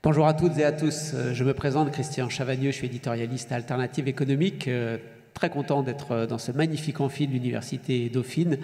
Bonjour à toutes et à tous. Je me présente, Christian Chavagneux, je suis éditorialiste à Alternative économique. Très content d'être dans ce magnifique amphi de l'Université Dauphine.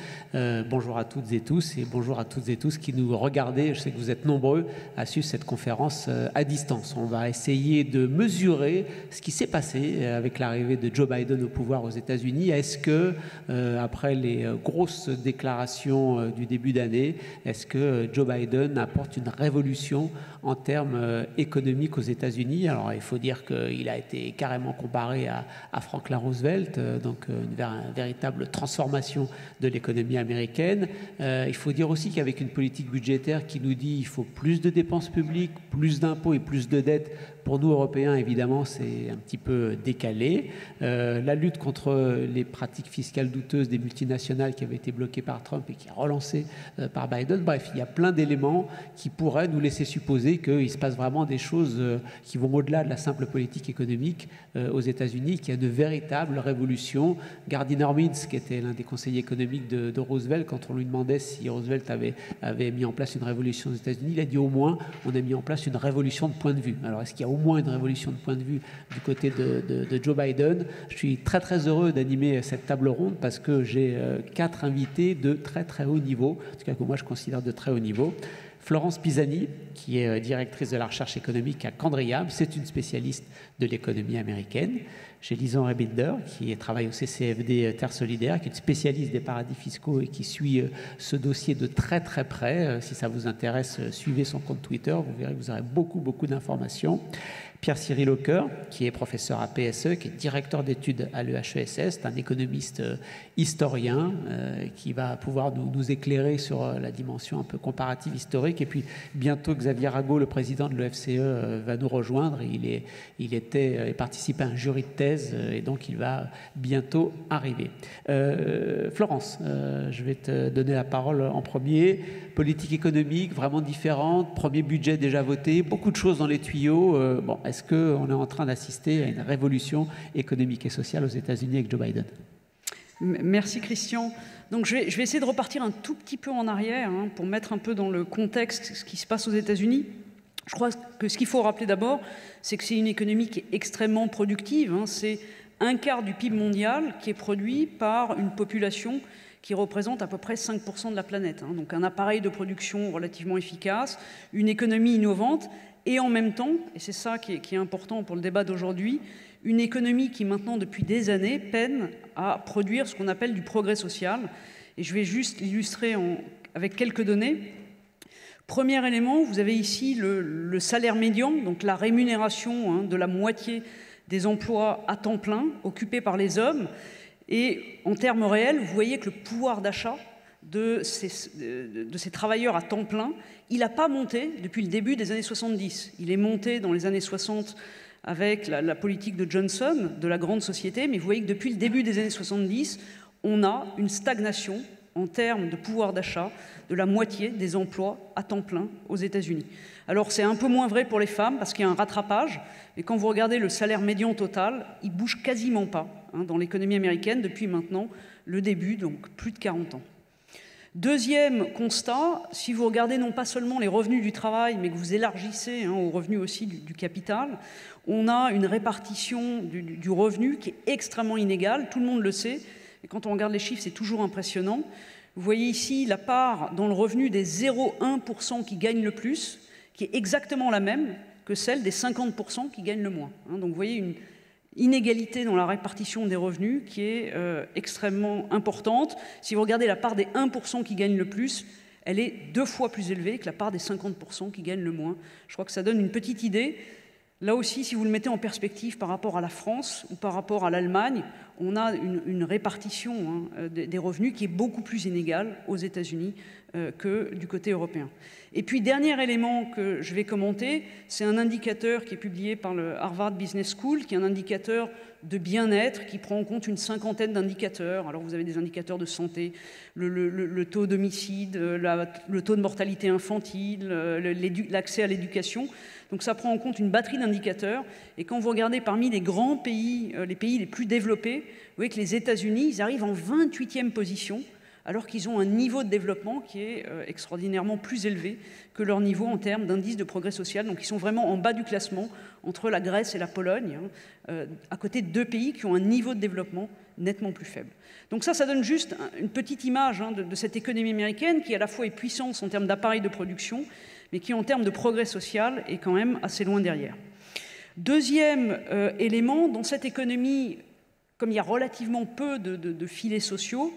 Bonjour à toutes et tous et bonjour à toutes et tous qui nous regardez. Je sais que vous êtes nombreux à suivre cette conférence à distance. On va essayer de mesurer ce qui s'est passé avec l'arrivée de Joe Biden au pouvoir aux États-Unis. Est-ce que, après les grosses déclarations du début d'année, est-ce que Joe Biden apporte une révolution en termes économiques aux États-Unis? Alors, il faut dire qu'il a été carrément comparé à Franklin Roosevelt, donc une véritable transformation de l'économie américaine. Il faut dire aussi qu'avec une politique budgétaire qui nous dit qu'il faut plus de dépenses publiques, plus d'impôts et plus de dettes, pour nous, Européens, évidemment, c'est un petit peu décalé. La lutte contre les pratiques fiscales douteuses des multinationales qui avaient été bloquées par Trump et qui est relancée par Biden. Bref, il y a plein d'éléments qui pourraient nous laisser supposer qu'il se passe vraiment des choses qui vont au-delà de la simple politique économique aux États-Unis, qu'il y a de véritables révolutions. Gardiner Means, qui était l'un des conseillers économiques de Roosevelt, quand on lui demandait si Roosevelt avait mis en place une révolution aux États-Unis, il a dit au moins on a mis en place une révolution de point de vue. Alors, est-ce qu'il y a au moins une révolution de point de vue du côté de Joe Biden? Je suis très très heureux d'animer cette table ronde parce que j'ai 4 invités de très très haut niveau, en tout cas que moi je considère de très haut niveau. Florence Pisani, qui est directrice de la recherche économique à Candriam, c'est une spécialiste de l'économie américaine. J'ai Lison Rebinder, qui travaille au CCFD Terre Solidaire, qui est une spécialiste des paradis fiscaux et qui suit ce dossier de très très près. Si ça vous intéresse, suivez son compte Twitter, vous verrez que vous aurez beaucoup d'informations. Pierre-Cyril Haucker, qui est professeur à PSE, qui est directeur d'études à l'EHESS, un économiste historien qui va pouvoir nous éclairer sur la dimension un peu comparative historique. Et puis bientôt Xavier Rago, le président de l'OFCE, va nous rejoindre. Il participait à un jury de thèse et donc il va bientôt arriver. Florence, je vais te donner la parole en premier. Politique économique vraiment différente, premier budget déjà voté, beaucoup de choses dans les tuyaux. Est-ce qu'on est en train d'assister à une révolution économique et sociale aux États-Unis avec Joe Biden? Merci Christian. Donc je vais essayer de repartir un tout petit peu en arrière pour mettre un peu dans le contexte ce qui se passe aux États-Unis. Je crois que ce qu'il faut rappeler d'abord, c'est que c'est une économie qui est extrêmement productive. C'est un quart du PIB mondial qui est produit par une population qui représente à peu près 5% de la planète. Donc un appareil de production relativement efficace, une économie innovante et en même temps, et c'est ça qui est important pour le débat d'aujourd'hui, une économie qui maintenant depuis des années peine à produire ce qu'on appelle du progrès social. Et je vais juste l'illustrer avec quelques données. Premier élément, vous avez ici le salaire médian, donc la rémunération de la moitié des emplois à temps plein occupés par les hommes. Et en termes réels, vous voyez que le pouvoir d'achat de ces travailleurs à temps plein, il n'a pas monté depuis le début des années 70. Il est monté dans les années 60 avec la politique de Johnson, de la grande société, mais vous voyez que depuis le début des années 70, on a une stagnation en termes de pouvoir d'achat de la moitié des emplois à temps plein aux États-Unis. Alors c'est un peu moins vrai pour les femmes parce qu'il y a un rattrapage, mais quand vous regardez le salaire médian total, il ne bouge quasiment pas dans l'économie américaine depuis maintenant le début, donc plus de 40 ans. Deuxième constat, si vous regardez non pas seulement les revenus du travail, mais que vous élargissez aux revenus aussi du capital, on a une répartition du revenu qui est extrêmement inégale, tout le monde le sait, et quand on regarde les chiffres, c'est toujours impressionnant. Vous voyez ici la part dans le revenu des 0,1% qui gagnent le plus, qui est exactement la même que celle des 50% qui gagnent le moins. Donc vous voyez une inégalité dans la répartition des revenus qui est extrêmement importante. Si vous regardez la part des 1% qui gagnent le plus, elle est 2 fois plus élevée que la part des 50% qui gagnent le moins. Je crois que ça donne une petite idée. Là aussi, si vous le mettez en perspective par rapport à la France ou par rapport à l'Allemagne, on a une répartition des revenus qui est beaucoup plus inégale aux États-Unis que du côté européen. Et puis, dernier élément que je vais commenter, c'est un indicateur qui est publié par le Harvard Business School, qui est un indicateur de bien-être qui prend en compte une cinquantaine d'indicateurs. Alors, vous avez des indicateurs de santé, le taux d'homicide, le taux de mortalité infantile, l'accès à l'éducation. Donc ça prend en compte une batterie d'indicateurs. Et quand vous regardez parmi les grands pays, les pays les plus développés, vous voyez que les États-Unis, ils arrivent en 28e position alors qu'ils ont un niveau de développement qui est extraordinairement plus élevé que leur niveau en termes d'indice de progrès social. Donc ils sont vraiment en bas du classement entre la Grèce et la Pologne, à côté de deux pays qui ont un niveau de développement nettement plus faible. Donc ça donne juste une petite image de cette économie américaine qui à la fois est puissance en termes d'appareils de production, mais qui en termes de progrès social est quand même assez loin derrière. Deuxième élément, dans cette économie, comme il y a relativement peu de filets sociaux,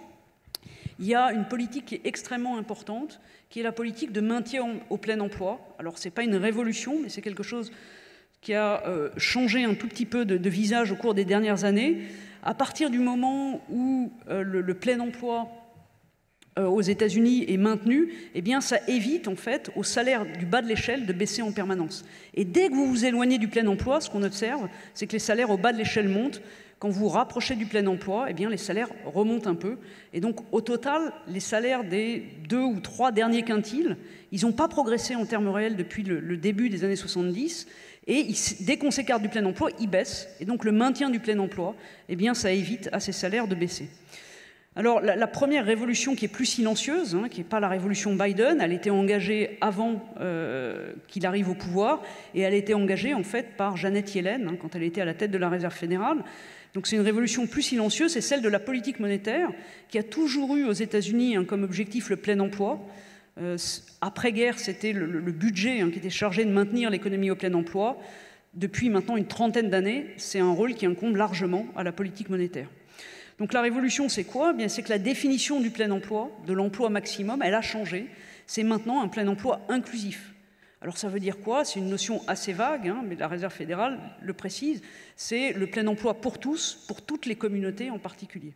il y a une politique qui est extrêmement importante, qui est la politique de maintien au plein emploi. Alors ce n'est pas une révolution, mais c'est quelque chose qui a changé un tout petit peu de visage au cours des dernières années. À partir du moment où le plein emploi aux États-Unis est maintenu, eh bien ça évite en fait au salaire du bas de l'échelle de baisser en permanence. Et dès que vous vous éloignez du plein emploi, ce qu'on observe, c'est que les salaires au bas de l'échelle montent. Quand vous vous rapprochez du plein emploi, eh bien les salaires remontent un peu. Et donc au total, les salaires des 2 ou 3 derniers quintiles, ils n'ont pas progressé en termes réels depuis le début des années 70. Et dès qu'on s'écarte du plein emploi, ils baissent. Et donc le maintien du plein emploi, eh bien ça évite à ces salaires de baisser. Alors la première révolution qui est plus silencieuse, qui n'est pas la révolution Biden, elle était engagée avant qu'il arrive au pouvoir, et elle a été engagée en fait par Janet Yellen quand elle était à la tête de la Réserve fédérale. Donc c'est une révolution plus silencieuse, c'est celle de la politique monétaire qui a toujours eu aux États-Unis comme objectif le plein emploi. Après-guerre, c'était le budget qui était chargé de maintenir l'économie au plein emploi. Depuis maintenant une trentaine d'années, c'est un rôle qui incombe largement à la politique monétaire. Donc la révolution, c'est quoi ? Bien, c'est que la définition du plein emploi, de l'emploi maximum, elle a changé. C'est maintenant un plein emploi inclusif. Alors ça veut dire quoi ? C'est une notion assez vague, mais la Réserve fédérale le précise. C'est le plein emploi pour tous, pour toutes les communautés en particulier.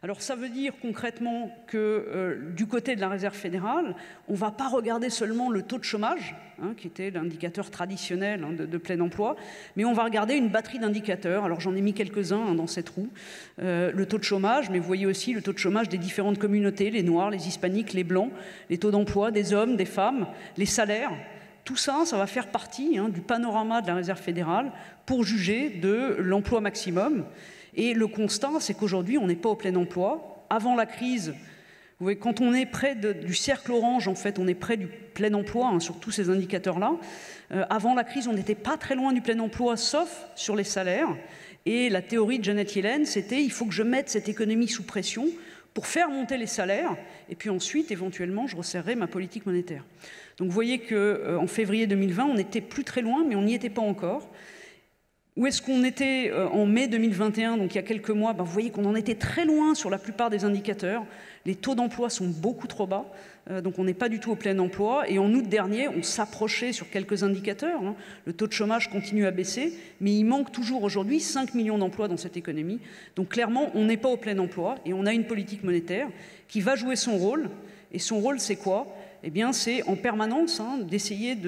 Alors ça veut dire concrètement que du côté de la Réserve fédérale, on ne va pas regarder seulement le taux de chômage, qui était l'indicateur traditionnel de plein emploi, mais on va regarder une batterie d'indicateurs. Alors j'en ai mis quelques-uns dans cette roue. Le taux de chômage, mais vous voyez aussi le taux de chômage des différentes communautés, les Noirs, les Hispaniques, les Blancs, les taux d'emploi des hommes, des femmes, les salaires. Tout ça, ça va faire partie du panorama de la Réserve fédérale pour juger de l'emploi maximum. Et le constat, c'est qu'aujourd'hui, on n'est pas au plein emploi. Avant la crise, vous voyez, quand on est près du cercle orange, en fait, on est près du plein emploi sur tous ces indicateurs-là. Avant la crise, on n'était pas très loin du plein emploi, sauf sur les salaires. Et la théorie de Janet Yellen, c'était « il faut que je mette cette économie sous pression pour faire monter les salaires, et puis ensuite, éventuellement, je resserrerai ma politique monétaire ». Donc vous voyez qu'en février 2020, on n'était plus très loin, mais on n'y était pas encore. Où est-ce qu'on était en mai 2021, donc il y a quelques mois? Vous voyez qu'on en était très loin sur la plupart des indicateurs. Les taux d'emploi sont beaucoup trop bas, donc on n'est pas du tout au plein emploi. Et en août dernier, on s'approchait sur quelques indicateurs. Le taux de chômage continue à baisser, mais il manque toujours aujourd'hui 5 millions d'emplois dans cette économie. Donc clairement, on n'est pas au plein emploi et on a une politique monétaire qui va jouer son rôle. Et son rôle, c'est quoi? Eh bien, c'est en permanence d'essayer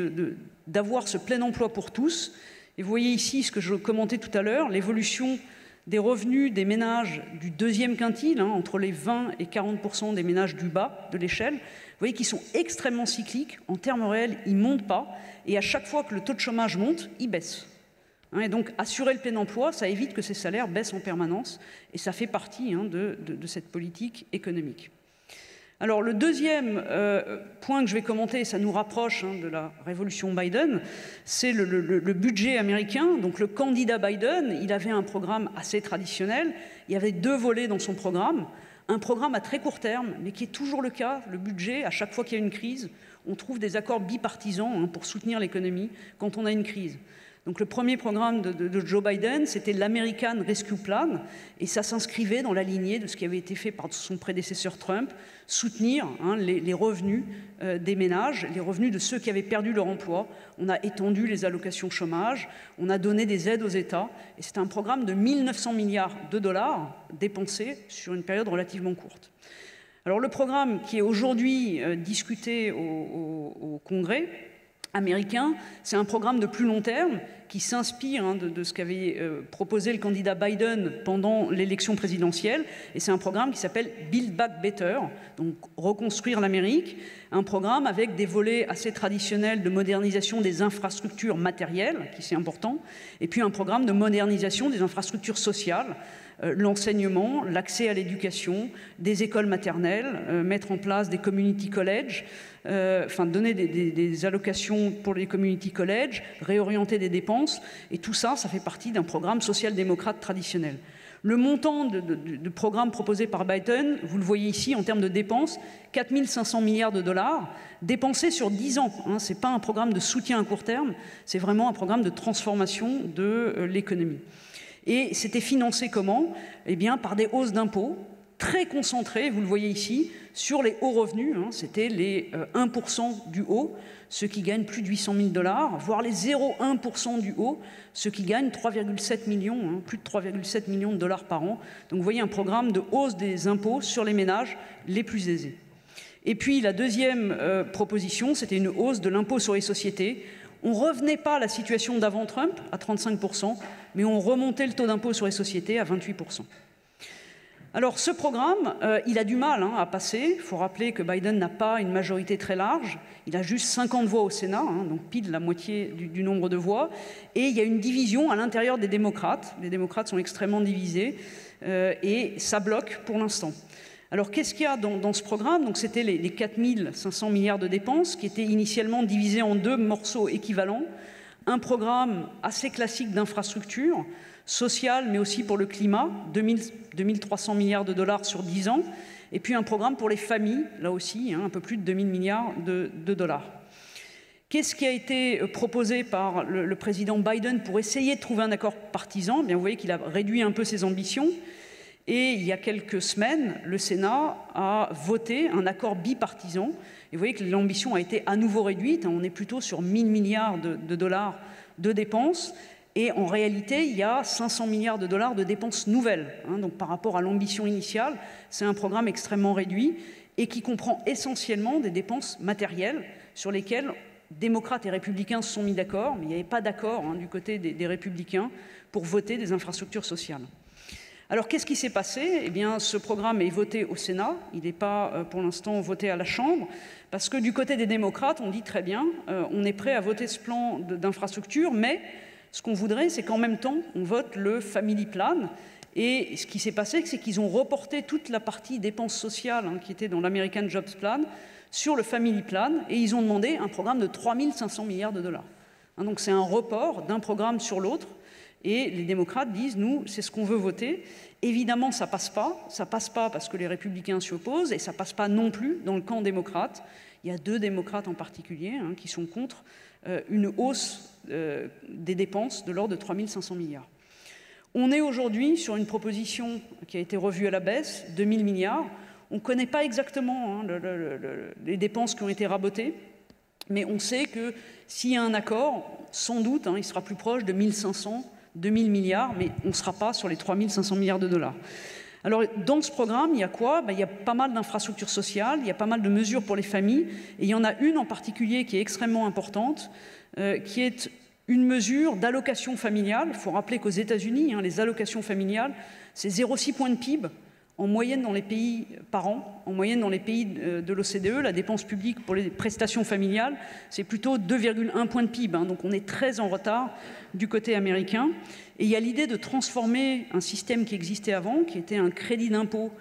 d'avoir ce plein emploi pour tous. Et vous voyez ici ce que je commentais tout à l'heure, l'évolution des revenus des ménages du deuxième quintile, entre les 20 et 40% des ménages du bas de l'échelle. Vous voyez qu'ils sont extrêmement cycliques. En termes réels, ils ne montent pas. Et à chaque fois que le taux de chômage monte, ils baissent. Et donc, assurer le plein emploi, ça évite que ces salaires baissent en permanence. Et ça fait partie de cette politique économique. Alors le deuxième point que je vais commenter, et ça nous rapproche de la révolution Biden, c'est le budget américain. Donc le candidat Biden, il avait un programme assez traditionnel. Il y avait 2 volets dans son programme. Un programme à très court terme, mais qui est toujours le cas. Le budget, à chaque fois qu'il y a une crise, on trouve des accords bipartisans pour soutenir l'économie quand on a une crise. Donc le premier programme de Joe Biden, c'était l'American Rescue Plan, et ça s'inscrivait dans la lignée de ce qui avait été fait par son prédécesseur Trump, soutenir les revenus des ménages, les revenus de ceux qui avaient perdu leur emploi. On a étendu les allocations chômage, on a donné des aides aux États, et c'est un programme de 1 900 milliards de dollars dépensés sur une période relativement courte. Alors le programme qui est aujourd'hui discuté au Congrès américain, c'est un programme de plus long terme qui s'inspire de ce qu'avait proposé le candidat Biden pendant l'élection présidentielle. Et c'est un programme qui s'appelle Build Back Better, donc reconstruire l'Amérique, un programme avec des volets assez traditionnels de modernisation des infrastructures matérielles, qui c'est important, et puis un programme de modernisation des infrastructures sociales, l'enseignement, l'accès à l'éducation, des écoles maternelles, mettre en place des community colleges, donner des allocations pour les community colleges, réorienter des dépenses, et tout ça, ça fait partie d'un programme social-démocrate traditionnel. Le montant de programme proposé par Biden, vous le voyez ici en termes de dépenses, 4 500 milliards de dollars, dépensés sur 10 ans. Ce n'est pas un programme de soutien à court terme, c'est vraiment un programme de transformation de l'économie. Et c'était financé comment? Eh bien, par des hausses d'impôts très concentrées, vous le voyez ici, sur les hauts revenus. C'était les 1% du haut, ceux qui gagnent plus de 800 000 $, voire les 0,1% du haut, ceux qui gagnent 3,7 millions, plus de 3,7 millions de dollars par an. Donc vous voyez un programme de hausse des impôts sur les ménages les plus aisés. Et puis la deuxième proposition, c'était une hausse de l'impôt sur les sociétés. On ne revenait pas à la situation d'avant Trump, à 35%, mais on remontait le taux d'impôt sur les sociétés à 28%. Alors ce programme, il a du mal à passer. Il faut rappeler que Biden n'a pas une majorité très large. Il a juste 50 voix au Sénat, donc pile la moitié du nombre de voix. Et il y a une division à l'intérieur des démocrates. Les démocrates sont extrêmement divisés et ça bloque pour l'instant. Alors qu'est-ce qu'il y a dans ce programme? Donc c'était les 4 500 milliards de dépenses qui étaient initialement divisés en deux morceaux équivalents. Un programme assez classique d'infrastructure, sociale, mais aussi pour le climat, 2 300 milliards de dollars sur 10 ans. Et puis un programme pour les familles, là aussi, un peu plus de 2 000 milliards de dollars. Qu'est-ce qui a été proposé par le président Biden pour essayer de trouver un accord partisan? Bien, vous voyez qu'il a réduit un peu ses ambitions. Et il y a quelques semaines, le Sénat a voté un accord bipartisan. Et vous voyez que l'ambition a été à nouveau réduite. On est plutôt sur 1 000 milliards de dollars de dépenses. Et en réalité, il y a 500 milliards de dollars de dépenses nouvelles. Donc par rapport à l'ambition initiale, c'est un programme extrêmement réduit et qui comprend essentiellement des dépenses matérielles sur lesquelles démocrates et républicains se sont mis d'accord. Mais il n'y avait pas d'accord du côté des républicains pour voter des infrastructures sociales. Alors, qu'est-ce qui s'est passé? Eh bien, ce programme est voté au Sénat. Il n'est pas, pour l'instant, voté à la Chambre, parce que du côté des démocrates, on dit très bien, on est prêt à voter ce plan d'infrastructure, mais ce qu'on voudrait, c'est qu'en même temps, on vote le Family Plan. Et ce qui s'est passé, c'est qu'ils ont reporté toute la partie dépenses sociales qui était dans l'American Jobs Plan sur le Family Plan, et ils ont demandé un programme de 3 500 milliards de dollars. Donc, c'est un report d'un programme sur l'autre. Et les démocrates disent, nous, c'est ce qu'on veut voter. Évidemment, ça passe pas. Ça passe pas parce que les républicains s'y opposent, et ça passe pas non plus dans le camp démocrate. Il y a 2 démocrates en particulier qui sont contre une hausse des dépenses de l'ordre de 3 500 milliards. On est aujourd'hui sur une proposition qui a été revue à la baisse, 2 000 milliards. On ne connaît pas exactement les dépenses qui ont été rabotées, mais on sait que s'il y a un accord, sans doute, il sera plus proche de 1 500 2 000 milliards, mais on ne sera pas sur les 3 500 milliards de dollars. Alors, dans ce programme, il y a quoi? Il y a pas mal d'infrastructures sociales, il y a pas mal de mesures pour les familles, et il y en a une en particulier qui est extrêmement importante, qui est une mesure d'allocation familiale. Il faut rappeler qu'aux États-Unis, les allocations familiales, c'est 0,6 points de PIB en moyenne dans les pays par an. En moyenne dans les pays de l'OCDE, la dépense publique pour les prestations familiales, c'est plutôt 2,1 points de PIB. Donc on est très en retard du côté américain. Et il y a l'idée de transformer un système qui existait avant, qui était un crédit d'impôt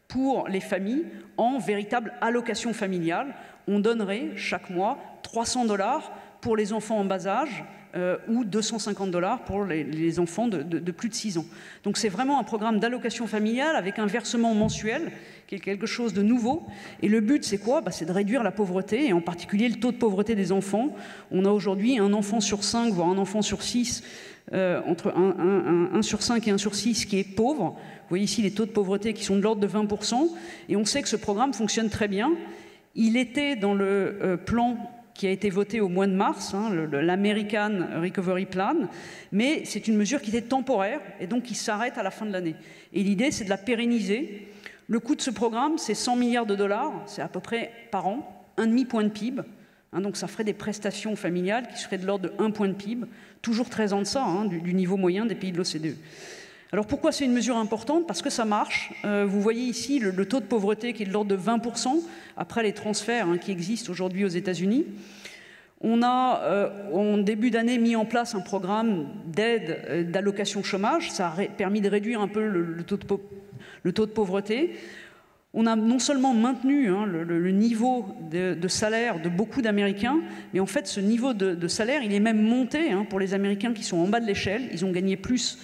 pour les familles, en véritable allocation familiale. On donnerait chaque mois 300 $ pour les enfants en bas âge, ou 250 $ pour les enfants de plus de 6 ans. Donc c'est vraiment un programme d'allocation familiale avec un versement mensuel qui est quelque chose de nouveau. Et le but, c'est quoi? C'est de réduire la pauvreté, et en particulier le taux de pauvreté des enfants. On a aujourd'hui un enfant sur 5, voire un enfant sur 6, entre 1 sur 5 et 1 sur 6 qui est pauvre. Vous voyez ici les taux de pauvreté qui sont de l'ordre de 20%. Et on sait que ce programme fonctionne très bien. Il était dans le plan qui a été voté au mois de mars, l'American Recovery Plan, mais c'est une mesure qui était temporaire et donc qui s'arrête à la fin de l'année. Et l'idée, c'est de la pérenniser. Le coût de ce programme, c'est 100 milliards de dollars, c'est à peu près par an, 1,5 point de PIB. Donc ça ferait des prestations familiales qui seraient de l'ordre de 1 point de PIB, toujours très en deçà du niveau moyen des pays de l'OCDE. Alors pourquoi c'est une mesure importante? Parce que ça marche. Vous voyez ici le taux de pauvreté qui est de l'ordre de 20% après les transferts qui existent aujourd'hui aux États-Unis. On a, en début d'année, mis en place un programme d'aide d'allocation chômage. Ça a permis de réduire un peu le taux de pauvreté. On a non seulement maintenu le niveau de salaire de beaucoup d'Américains, mais en fait, ce niveau de salaire, il est même monté pour les Américains qui sont en bas de l'échelle. Ils ont gagné plus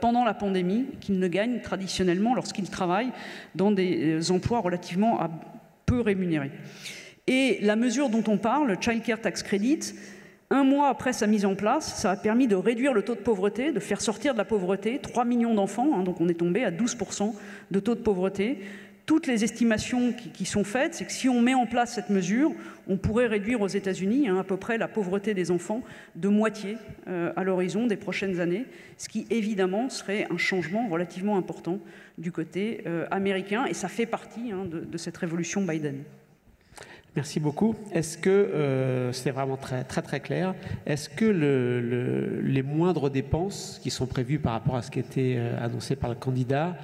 pendant la pandémie qu'ils ne gagnent traditionnellement lorsqu'ils travaillent dans des emplois relativement peu rémunérés. Et la mesure dont on parle, le Child Care Tax Credit, 1 mois après sa mise en place, ça a permis de réduire le taux de pauvreté, de faire sortir de la pauvreté 3 millions d'enfants, donc on est tombé à 12% de taux de pauvreté. Toutes les estimations qui sont faites, c'est que si on met en place cette mesure, on pourrait réduire aux États-Unis à peu près la pauvreté des enfants de moitié à l'horizon des prochaines années, ce qui évidemment serait un changement relativement important du côté américain, et ça fait partie de cette révolution Biden. Merci beaucoup. Est-ce que, c'est vraiment très clair, est-ce que les moindres dépenses qui sont prévues par rapport à ce qui était annoncé par le candidat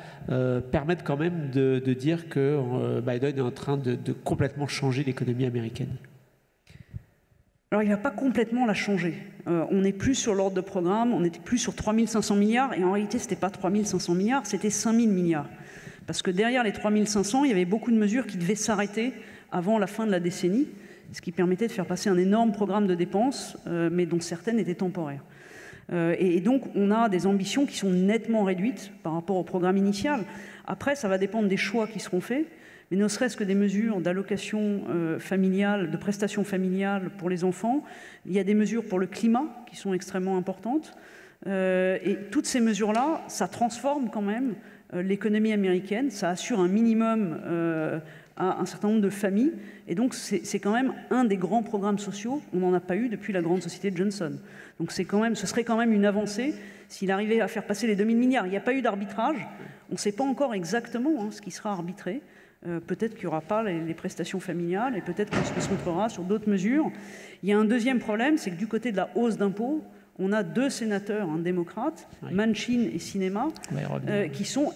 permettent quand même de dire que Biden est en train de complètement changer l'économie américaine? Alors, il ne va pas complètement la changer. On n'est plus sur l'ordre de programme, on n'était plus sur 3 500 milliards, et en réalité, ce n'était pas 3 500 milliards, c'était 5 000 milliards. Parce que derrière les 3 500, il y avait beaucoup de mesures qui devaient s'arrêter avant la fin de la décennie, ce qui permettait de faire passer un énorme programme de dépenses, mais dont certaines étaient temporaires. Et donc, on a des ambitions qui sont nettement réduites par rapport au programme initial. Après, ça va dépendre des choix qui seront faits, mais ne serait-ce que des mesures d'allocation familiale, de prestations familiales pour les enfants. Il y a des mesures pour le climat qui sont extrêmement importantes. Et toutes ces mesures-là, ça transforme quand même l'économie américaine, ça assure un minimum à un certain nombre de familles, et donc c'est quand même un des grands programmes sociaux. On n'en a pas eu depuis la grande société de Johnson. Donc ce serait quand même une avancée s'il arrivait à faire passer les 2 000 milliards. Il n'y a pas eu d'arbitrage, on ne sait pas encore exactement ce qui sera arbitré. Peut-être qu'il n'y aura pas les prestations familiales, et peut-être qu'on se concentrera sur d'autres mesures. Il y a un deuxième problème, c'est que du côté de la hausse d'impôts, on a 2 sénateurs démocrates, oui, Manchin et Sinema, qui sont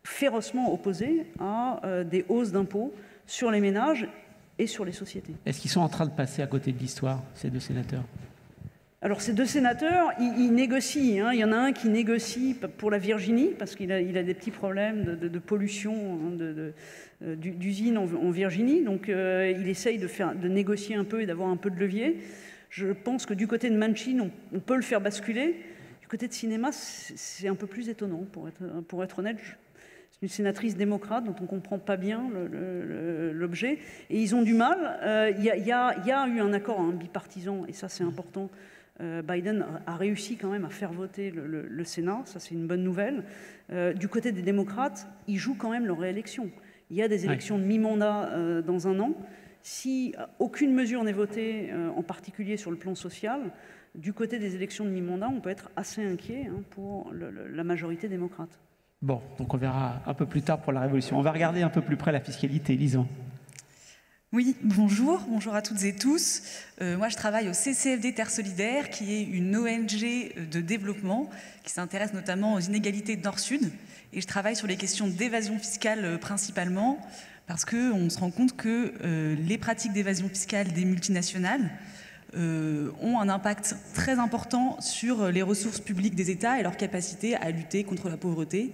férocement opposés à des hausses d'impôts sur les ménages et sur les sociétés. Est-ce qu'ils sont en train de passer à côté de l'histoire, ces 2 sénateurs? Alors ces 2 sénateurs, ils négocient. Il y en a un qui négocie pour la Virginie, parce qu'il a des petits problèmes de pollution d'usines en Virginie. Donc il essaye de négocier un peu et d'avoir un peu de levier. Je pense que du côté de Manchin, on peut le faire basculer. Du côté de Sinema, c'est un peu plus étonnant, pour être honnête. C'est une sénatrice démocrate dont on ne comprend pas bien l'objet. Et ils ont du mal. Il y a eu un accord bipartisan, et ça c'est important. Biden a réussi quand même à faire voter le Sénat, ça c'est une bonne nouvelle. Du côté des démocrates, ils jouent quand même leur réélection. Il y a des élections de mi-mandat dans 1 an. Si aucune mesure n'est votée, en particulier sur le plan social, du côté des élections de mi-mandat, on peut être assez inquiet pour la majorité démocrate. Bon, donc on verra un peu plus tard pour la Révolution. On va regarder un peu plus près la fiscalité. Lison. Oui, bonjour à toutes et tous. Moi, je travaille au CCFD Terre Solidaire, qui est une ONG de développement qui s'intéresse notamment aux inégalités Nord-Sud. Et je travaille sur les questions d'évasion fiscale principalement, parce qu'on se rend compte que les pratiques d'évasion fiscale des multinationales ont un impact très important sur les ressources publiques des États et leur capacité à lutter contre la pauvreté.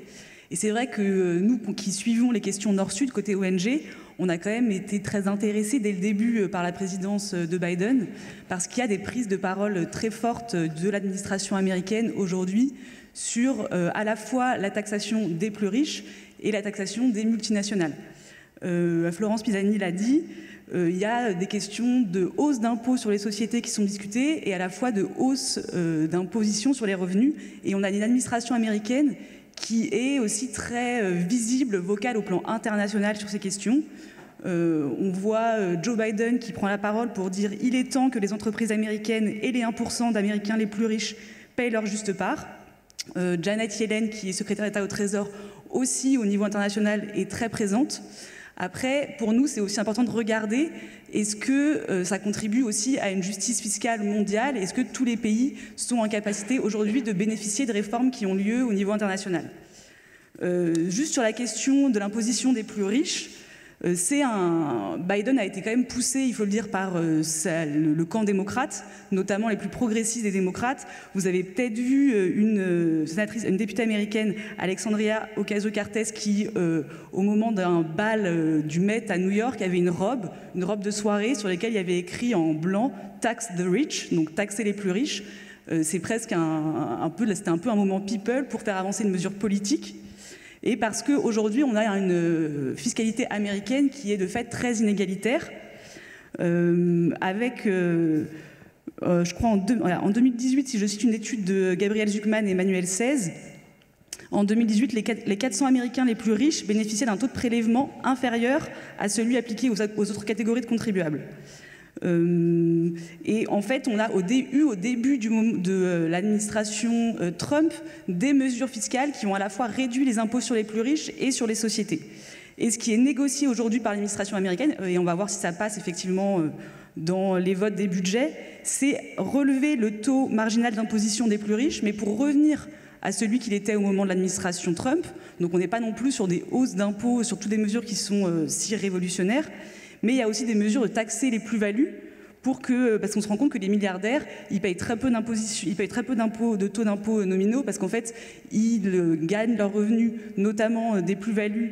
Et c'est vrai que nous qui suivons les questions Nord-Sud, côté ONG, on a quand même été très intéressés dès le début par la présidence de Biden, parce qu'il y a des prises de parole très fortes de l'administration américaine aujourd'hui sur à la fois la taxation des plus riches et la taxation des multinationales. Florence Pisani l'a dit, il y a des questions de hausse d'impôts sur les sociétés qui sont discutées et à la fois de hausse d'imposition sur les revenus. Et on a une administration américaine qui est aussi très visible, vocale au plan international sur ces questions. On voit Joe Biden qui prend la parole pour dire « Il est temps que les entreprises américaines et les 1% d'Américains les plus riches payent leur juste part ». Janet Yellen, qui est secrétaire d'État au Trésor, aussi au niveau international, est très présente. Après, pour nous, c'est aussi important de regarder est-ce que ça contribue aussi à une justice fiscale mondiale? Est-ce que tous les pays sont en capacité aujourd'hui de bénéficier de réformes qui ont lieu au niveau international? Juste sur la question de l'imposition des plus riches, Biden a été quand même poussé, il faut le dire, par le camp démocrate, notamment les plus progressistes des démocrates. Vous avez peut-être vu une députée américaine, Alexandria Ocasio-Cortez, qui, au moment d'un bal du Met à New York, avait une robe de soirée sur laquelle il y avait écrit en blanc « Tax the rich », donc taxer les plus riches. C'est presque c'était un peu un moment people pour faire avancer une mesure politique. Et parce qu'aujourd'hui, on a une fiscalité américaine qui est de fait très inégalitaire, avec, je crois, en 2018, si je cite une étude de Gabriel Zucman et Manuel 16, en 2018, les 400 Américains les plus riches bénéficiaient d'un taux de prélèvement inférieur à celui appliqué aux autres catégories de contribuables. Et en fait, on a au début de l'administration Trump des mesures fiscales qui ont à la fois réduit les impôts sur les plus riches et sur les sociétés. Et ce qui est négocié aujourd'hui par l'administration américaine, et on va voir si ça passe effectivement dans les votes des budgets, c'est relever le taux marginal d'imposition des plus riches, mais pour revenir à celui qu'il était au moment de l'administration Trump. Donc on n'est pas non plus sur des hausses d'impôts, sur toutes des mesures qui sont si révolutionnaires, mais il y a aussi des mesures de taxer les plus-values parce qu'on se rend compte que les milliardaires, ils payent très peu de taux d'impôts nominaux parce qu'en fait, ils gagnent leurs revenus, notamment des plus-values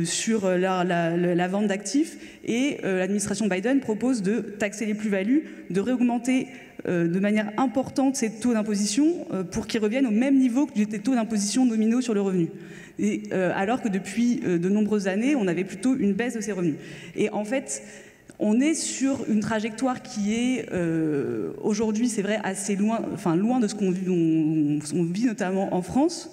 sur la vente d'actifs. Et l'administration Biden propose de taxer les plus-values, de réaugmenter de manière importante ces taux d'imposition pour qu'ils reviennent au même niveau que des taux d'imposition nominaux sur le revenu. Et, alors que depuis de nombreuses années, on avait plutôt une baisse de ces revenus. Et en fait, on est sur une trajectoire qui est aujourd'hui, c'est vrai, assez loin de ce qu'on vit notamment en France,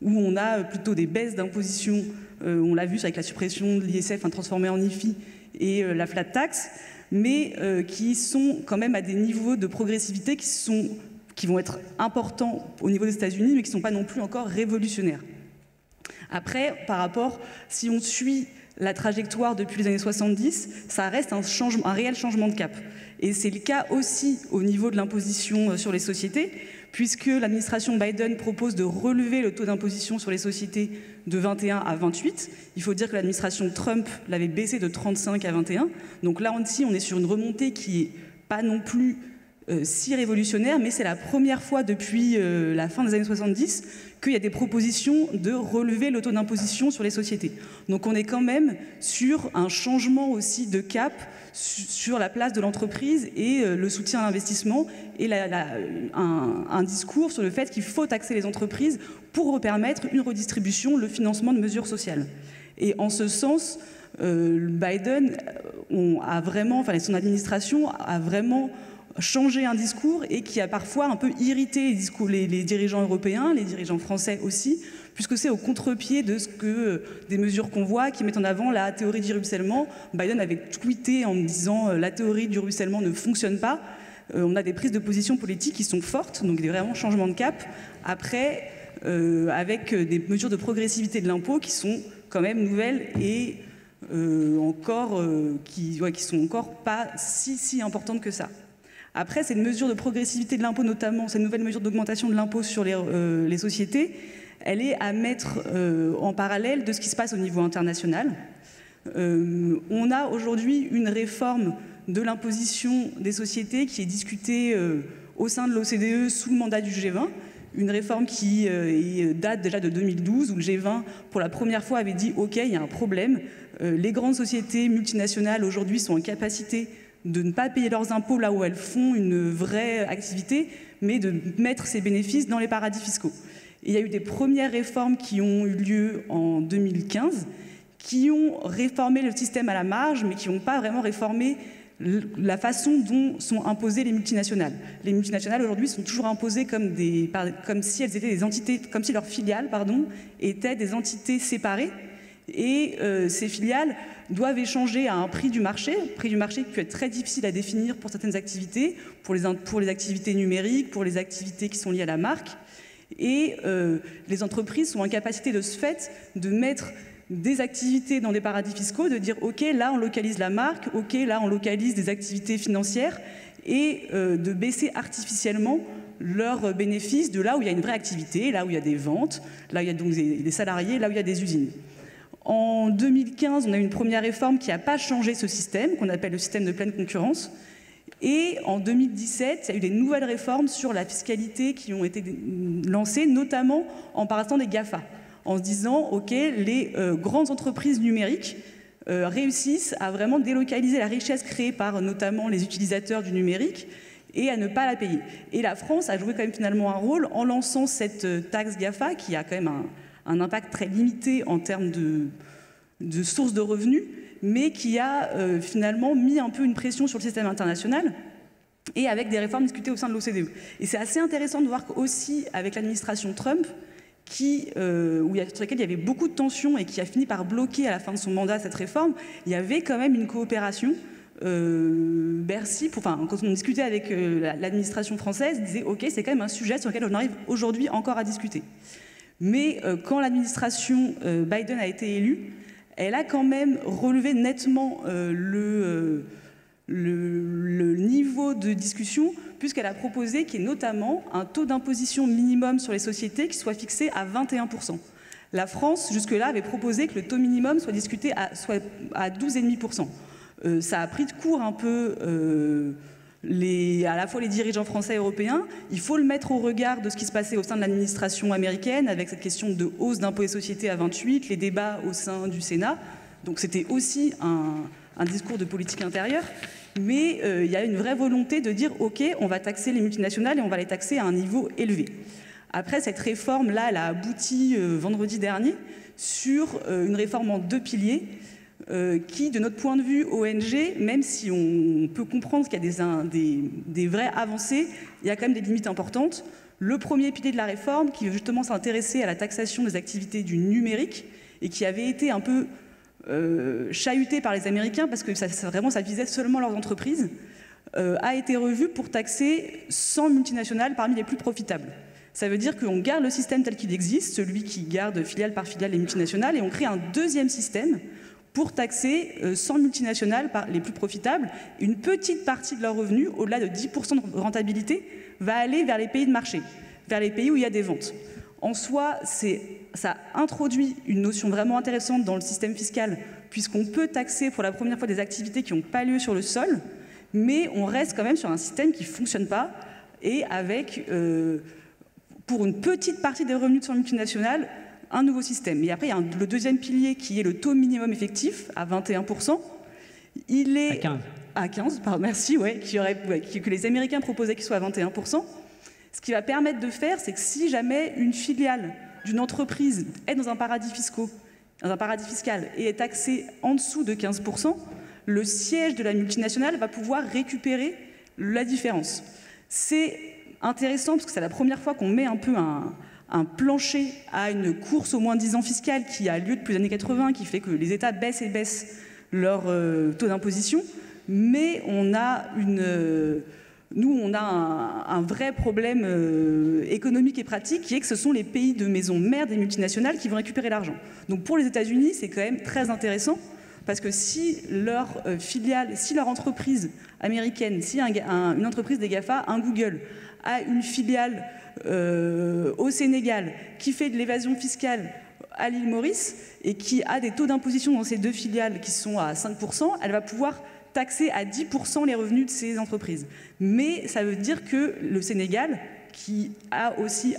où on a plutôt des baisses d'imposition, on l'a vu avec la suppression de l'ISF transformé en IFI et la flat tax, mais qui sont quand même à des niveaux de progressivité qui vont être importants au niveau des États-Unis, mais qui ne sont pas non plus encore révolutionnaires. Après, par rapport, si on suit la trajectoire depuis les années 70, ça reste un réel changement de cap. Et c'est le cas aussi au niveau de l'imposition sur les sociétés, puisque l'administration Biden propose de relever le taux d'imposition sur les sociétés de 21 à 28. Il faut dire que l'administration Trump l'avait baissé de 35 à 21. Donc là aussi, on est sur une remontée qui n'est pas non plus si révolutionnaire, mais c'est la première fois depuis la fin des années 70 qu'il y a des propositions de relever le taux d'imposition sur les sociétés. Donc on est quand même sur un changement aussi de cap sur la place de l'entreprise et le soutien à l'investissement et un discours sur le fait qu'il faut taxer les entreprises pour permettre une redistribution, le financement de mesures sociales. Et en ce sens, Biden son administration a vraiment changer un discours et qui a parfois un peu irrité les dirigeants européens, les dirigeants français aussi, puisque c'est au contre-pied de des mesures qu'on voit qui mettent en avant la théorie du ruissellement. Biden avait tweeté en disant la théorie du ruissellement ne fonctionne pas. On a des prises de position politiques qui sont fortes, donc il y a vraiment changement de cap. Après, avec des mesures de progressivité de l'impôt qui sont quand même nouvelles et qui sont encore pas si importantes que ça. Après, cette mesure de progressivité de l'impôt, notamment cette nouvelle mesure d'augmentation de l'impôt sur les sociétés, elle est à mettre en parallèle de ce qui se passe au niveau international. On a aujourd'hui une réforme de l'imposition des sociétés qui est discutée au sein de l'OCDE sous le mandat du G20, une réforme qui date déjà de 2012, où le G20, pour la première fois, avait dit « Ok, il y a un problème, les grandes sociétés multinationales aujourd'hui sont en capacité de ne pas payer leurs impôts là où elles font une vraie activité, mais de mettre ces bénéfices dans les paradis fiscaux. » Et il y a eu des premières réformes qui ont eu lieu en 2015, qui ont réformé le système à la marge, mais qui n'ont pas vraiment réformé la façon dont sont imposées les multinationales. Les multinationales aujourd'hui sont toujours imposées comme si elles étaient des entités, comme si leurs filiales, étaient des entités séparées. Et ces filiales doivent échanger à un prix du marché qui peut être très difficile à définir pour certaines activités, pour les activités numériques, pour les activités qui sont liées à la marque. Et les entreprises sont en capacité de ce fait de mettre des activités dans des paradis fiscaux, de dire ok, là on localise la marque, ok, là on localise des activités financières, et de baisser artificiellement leurs bénéfices de là où il y a une vraie activité, là où il y a des ventes, là où il y a donc des salariés, là où il y a des usines. En 2015, on a eu une première réforme qui n'a pas changé ce système, qu'on appelle le système de pleine concurrence. Et en 2017, il y a eu des nouvelles réformes sur la fiscalité qui ont été lancées, notamment en partant des GAFA, en se disant, OK, les grandes entreprises numériques réussissent à vraiment délocaliser la richesse créée par notamment les utilisateurs du numérique et à ne pas la payer. Et la France a joué quand même finalement un rôle en lançant cette taxe GAFA, qui a quand même un impact très limité en termes de sources de revenus, mais qui a finalement mis un peu une pression sur le système international et avec des réformes discutées au sein de l'OCDE. Et c'est assez intéressant de voir qu'aussi avec l'administration Trump, sur laquelle il y avait beaucoup de tensions et qui a fini par bloquer à la fin de son mandat cette réforme, il y avait quand même une coopération. Bercy, quand on discutait avec l'administration française, disait ok, c'est quand même un sujet sur lequel on arrive aujourd'hui encore à discuter. Mais quand l'administration Biden a été élue, elle a quand même relevé nettement le niveau de discussion, puisqu'elle a proposé qu'il y ait notamment un taux d'imposition minimum sur les sociétés qui soit fixé à 21%. La France, jusque-là, avait proposé que le taux minimum soit discuté soit à 12,5%. Ça a pris de court un peu à la fois les dirigeants français et européens. Il faut le mettre au regard de ce qui se passait au sein de l'administration américaine, avec cette question de hausse d'impôt des sociétés à 28, les débats au sein du Sénat. Donc c'était aussi un discours de politique intérieure. Mais il y a une vraie volonté de dire ok, on va taxer les multinationales et on va les taxer à un niveau élevé. Après, cette réforme-là, elle a abouti vendredi dernier sur une réforme en 2 piliers qui, de notre point de vue ONG, même si on peut comprendre qu'il y a des vraies avancées, il y a quand même des limites importantes. Le premier pilier de la réforme, qui justement s'intéressait à la taxation des activités du numérique et qui avait été un peu chahuté par les Américains parce que ça visait seulement leurs entreprises, a été revu pour taxer 100 multinationales parmi les plus profitables. Ça veut dire qu'on garde le système tel qu'il existe, celui qui garde filiale par filiale les multinationales, et on crée un deuxième système pour taxer 100 multinationales les plus profitables. Une petite partie de leurs revenus, au-delà de 10% de rentabilité, va aller vers les pays de marché, vers les pays où il y a des ventes. En soi, ça introduit une notion vraiment intéressante dans le système fiscal, puisqu'on peut taxer pour la première fois des activités qui n'ont pas lieu sur le sol, mais on reste quand même sur un système qui ne fonctionne pas, et avec, pour une petite partie des revenus de 100 multinationales, un nouveau système. Et après, il y a le deuxième pilier qui est le taux minimum effectif à 21%. Il est à 15, pardon, merci, ouais, que les Américains proposaient qu'il soit à 21%. Ce qui va permettre de faire, c'est que si jamais une filiale d'une entreprise est dans un paradis fiscal et est taxée en dessous de 15%, le siège de la multinationale va pouvoir récupérer la différence. C'est intéressant parce que c'est la première fois qu'on met un peu un plancher à une course au moins 10 ans fiscale qui a lieu depuis les années 80, qui fait que les États baissent et baissent leur taux d'imposition, mais on a un vrai problème économique et pratique qui est que ce sont les pays de maison mère des multinationales qui vont récupérer l'argent. Donc pour les États-Unis, c'est quand même très intéressant parce que si leur filiale, si leur entreprise américaine, si une entreprise des GAFA, un Google, a une filiale au Sénégal qui fait de l'évasion fiscale à l'île Maurice et qui a des taux d'imposition dans ces 2 filiales qui sont à 5%, elle va pouvoir taxer à 10% les revenus de ces entreprises. Mais ça veut dire que le Sénégal, qui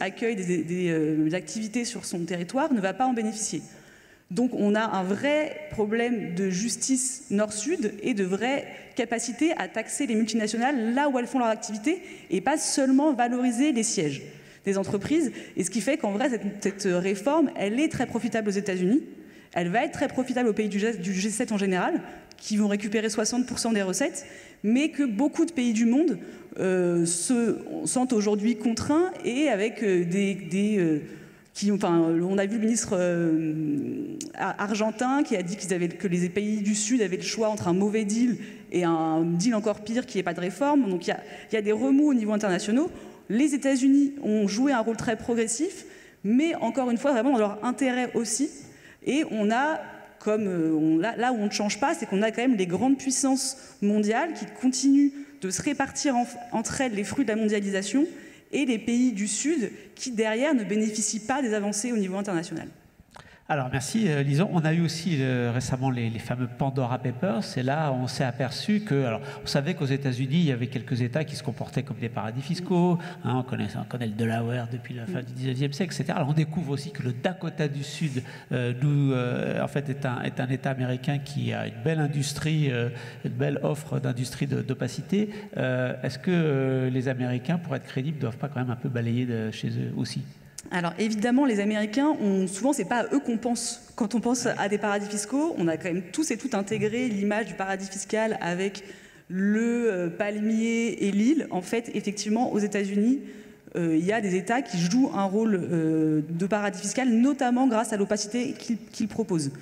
accueille des activités sur son territoire, ne va pas en bénéficier. Donc on a un vrai problème de justice nord-sud et de vraie capacité à taxer les multinationales là où elles font leur activité et pas seulement valoriser les sièges des entreprises. Et ce qui fait qu'en vrai, cette réforme, elle est très profitable aux États-Unis. Elle va être très profitable aux pays du G7 en général, qui vont récupérer 60% des recettes, mais que beaucoup de pays du monde se sentent aujourd'hui contraints et avec on a vu le ministre argentin qui a dit que les pays du Sud avaient le choix entre un mauvais deal et un deal encore pire qui n'est pas de réforme. Donc il y a des remous au niveau international. Les États-Unis ont joué un rôle très progressif, mais encore une fois, vraiment dans leur intérêt aussi. Et on a, là où on ne change pas, c'est qu'on a quand même les grandes puissances mondiales qui continuent de se répartir entre elles les fruits de la mondialisation et les pays du Sud qui, derrière, ne bénéficient pas des avancées au niveau international. Alors merci Lison. On a eu aussi récemment les fameux Pandora Papers, et là on s'est aperçu que, alors on savait qu'aux États-Unis il y avait quelques États qui se comportaient comme des paradis fiscaux, hein, on connaît le Delaware depuis la fin du 19e siècle, etc. Alors on découvre aussi que le Dakota du Sud en fait est un État américain qui a une belle industrie, une belle offre d'industrie d'opacité. Est-ce que les Américains, pour être crédibles, ne doivent pas quand même un peu balayer de chez eux aussi? Alors évidemment, les Américains, souvent c'est pas à eux qu'on pense. Quand on pense à des paradis fiscaux, on a quand même tous et toutes intégré l'image du paradis fiscal avec le palmier et l'île. En fait, effectivement, aux États-Unis, il y a des États qui jouent un rôle de paradis fiscal, notamment grâce à l'opacité qu'ils proposent.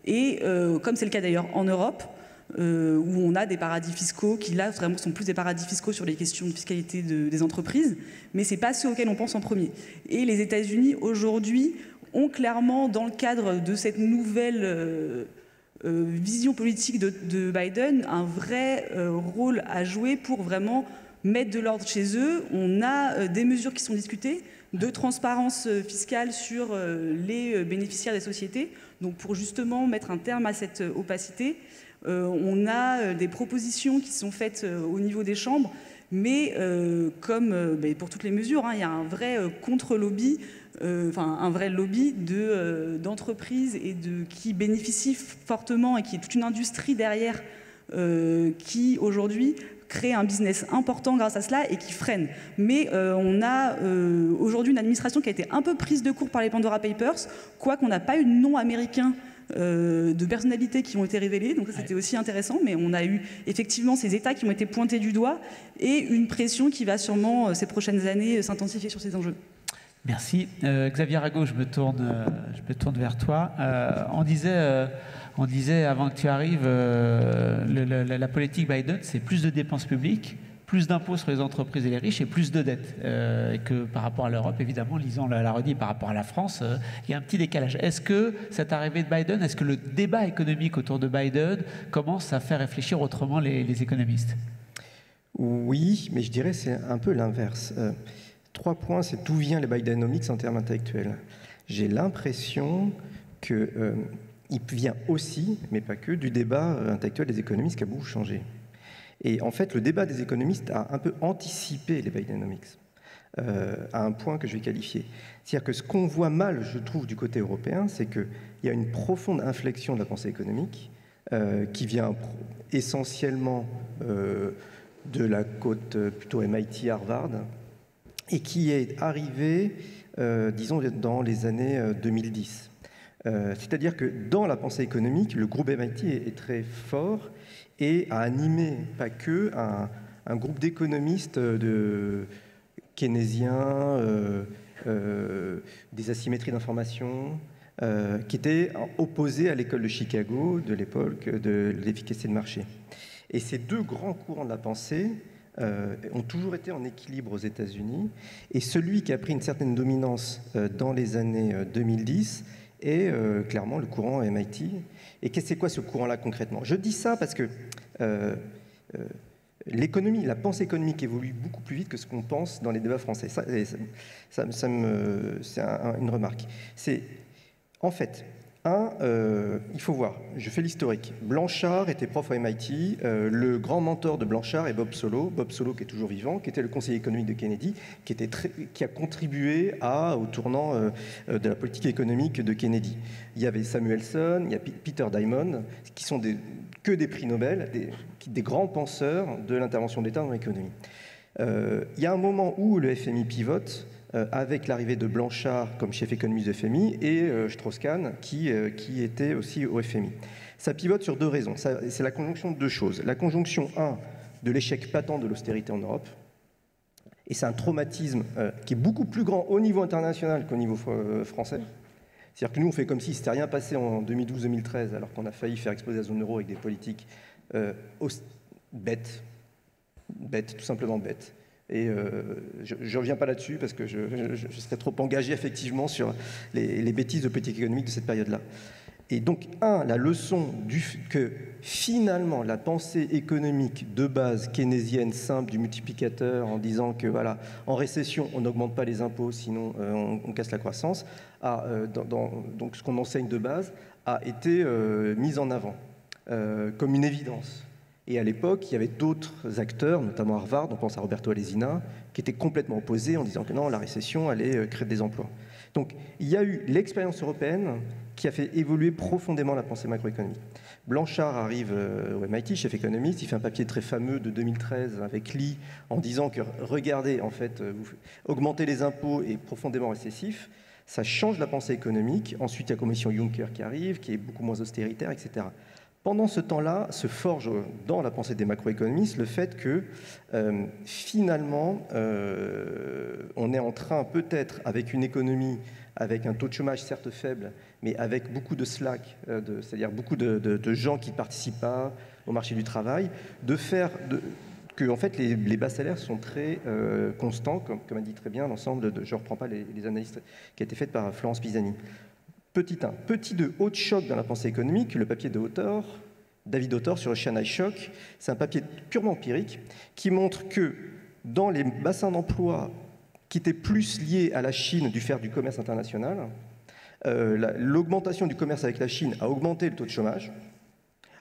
Et comme c'est le cas d'ailleurs en Europe, où on a des paradis fiscaux qui, là, vraiment sont plus des paradis fiscaux sur les questions de fiscalité des entreprises, mais ce n'est pas ceux auxquels on pense en premier. Et les États-Unis, aujourd'hui, ont clairement, dans le cadre de cette nouvelle vision politique de Biden, un vrai rôle à jouer pour vraiment mettre de l'ordre chez eux. On a des mesures qui sont discutées, de transparence fiscale sur les bénéficiaires des sociétés, donc pour justement mettre un terme à cette opacité. On a des propositions qui sont faites au niveau des chambres, mais comme pour toutes les mesures, il y a un vrai contre-lobby, un vrai lobby d'entreprises qui bénéficient fortement et qui est toute une industrie derrière qui aujourd'hui crée un business important grâce à cela et qui freine. Mais on a aujourd'hui une administration qui a été un peu prise de court par les Pandora Papers, quoiqu'on n'a pas eu de nom américain de personnalités qui ont été révélées, donc ça c'était aussi intéressant, mais on a eu effectivement ces États qui ont été pointés du doigt et une pression qui va sûrement ces prochaines années s'intensifier sur ces enjeux. Merci. Xavier Rago, je me tourne vers toi. On disait avant que tu arrives, la politique Biden, c'est plus de dépenses publiques, plus d'impôts sur les entreprises et les riches et plus de dettes. Et que par rapport à l'Europe, évidemment, Lisan l'a redit, par rapport à la France, il y a un petit décalage. Est-ce que cette arrivée de Biden, est-ce que le débat économique autour de Biden commence à faire réfléchir autrement les économistes? Oui, mais je dirais que c'est un peu l'inverse. 3 points, c'est d'où vient les Bidenomics en termes intellectuels. J'ai l'impression qu'il vient aussi, mais pas que, du débat intellectuel des économistes qui a beaucoup changé. Et en fait, le débat des économistes a un peu anticipé les Bidenomics, à un point que je vais qualifier. C'est-à-dire que ce qu'on voit mal, je trouve, du côté européen, c'est qu'il y a une profonde inflexion de la pensée économique qui vient essentiellement de la côte plutôt MIT, Harvard, et qui est arrivée, disons, dans les années 2010. C'est-à-dire que dans la pensée économique, le groupe MIT est très fort et a animé, pas que, un groupe d'économistes keynésiens, des asymétries d'information, qui étaient opposés à l'école de Chicago de l'époque de l'efficacité de marché. Et ces deux grands courants de la pensée ont toujours été en équilibre aux États-Unis, et celui qui a pris une certaine dominance dans les années 2010 est clairement le courant MIT. Et c'est quoi ce courant-là concrètement? Je dis ça parce que l'économie, la pensée économique évolue beaucoup plus vite que ce qu'on pense dans les débats français. C'est une remarque. C'est, en fait, il faut voir, je fais l'historique. Blanchard était prof au MIT, le grand mentor de Blanchard est Bob Solow qui est toujours vivant, qui était le conseiller économique de Kennedy, qui a contribué au tournant de la politique économique de Kennedy. Il y avait Samuelson, il y a Peter Diamond, qui sont que des prix Nobel, des grands penseurs de l'intervention de l'État dans l'économie. Il y a un moment où le FMI pivote, avec l'arrivée de Blanchard comme chef économiste du FMI et Strauss-Kahn qui était aussi au FMI. Ça pivote sur 2 raisons. C'est la conjonction de 2 choses. La conjonction 1 de l'échec patent de l'austérité en Europe, et c'est un traumatisme qui est beaucoup plus grand au niveau international qu'au niveau français. C'est-à-dire que nous, on fait comme si c'était rien passé en 2012-2013, alors qu'on a failli faire exploser la zone euro avec des politiques bêtes, tout simplement bêtes. Et je ne reviens pas là-dessus parce que je serais trop engagé effectivement sur les bêtises de politique économique de cette période-là. Et donc, la leçon que finalement la pensée économique de base keynésienne simple du multiplicateur en disant que voilà, en récession on n'augmente pas les impôts sinon on casse la croissance, donc ce qu'on enseigne de base a été mise en avant comme une évidence. Et à l'époque, il y avait d'autres acteurs, notamment Harvard, on pense à Roberto Alesina, qui étaient complètement opposés en disant que non, la récession allait créer des emplois. Donc il y a eu l'expérience européenne qui a fait évoluer profondément la pensée macroéconomique. Blanchard arrive au MIT, chef économiste, il fait un papier très fameux de 2013 avec Lee en disant que regardez, en fait, augmenter les impôts est profondément récessif, ça change la pensée économique. Ensuite, il y a la commission Juncker qui arrive, qui est beaucoup moins austéritaire, etc. Pendant ce temps-là, se forge dans la pensée des macroéconomistes le fait que finalement, on est en train peut-être, avec une économie, avec un taux de chômage certes faible, mais avec beaucoup de slack, c'est-à-dire beaucoup de gens qui ne participent pas au marché du travail, de faire que en fait, les bas salaires sont très constants, comme a dit très bien l'ensemble je ne reprends pas les analyses qui ont été faites par Florence Pisani. Petit 1. Petit 2, autre choc dans la pensée économique, le papier de David Autor sur le Shanghai Shock. C'est un papier purement empirique qui montre que dans les bassins d'emploi qui étaient plus liés à la Chine du fait du commerce international, l'augmentation du commerce avec la Chine a augmenté le taux de chômage,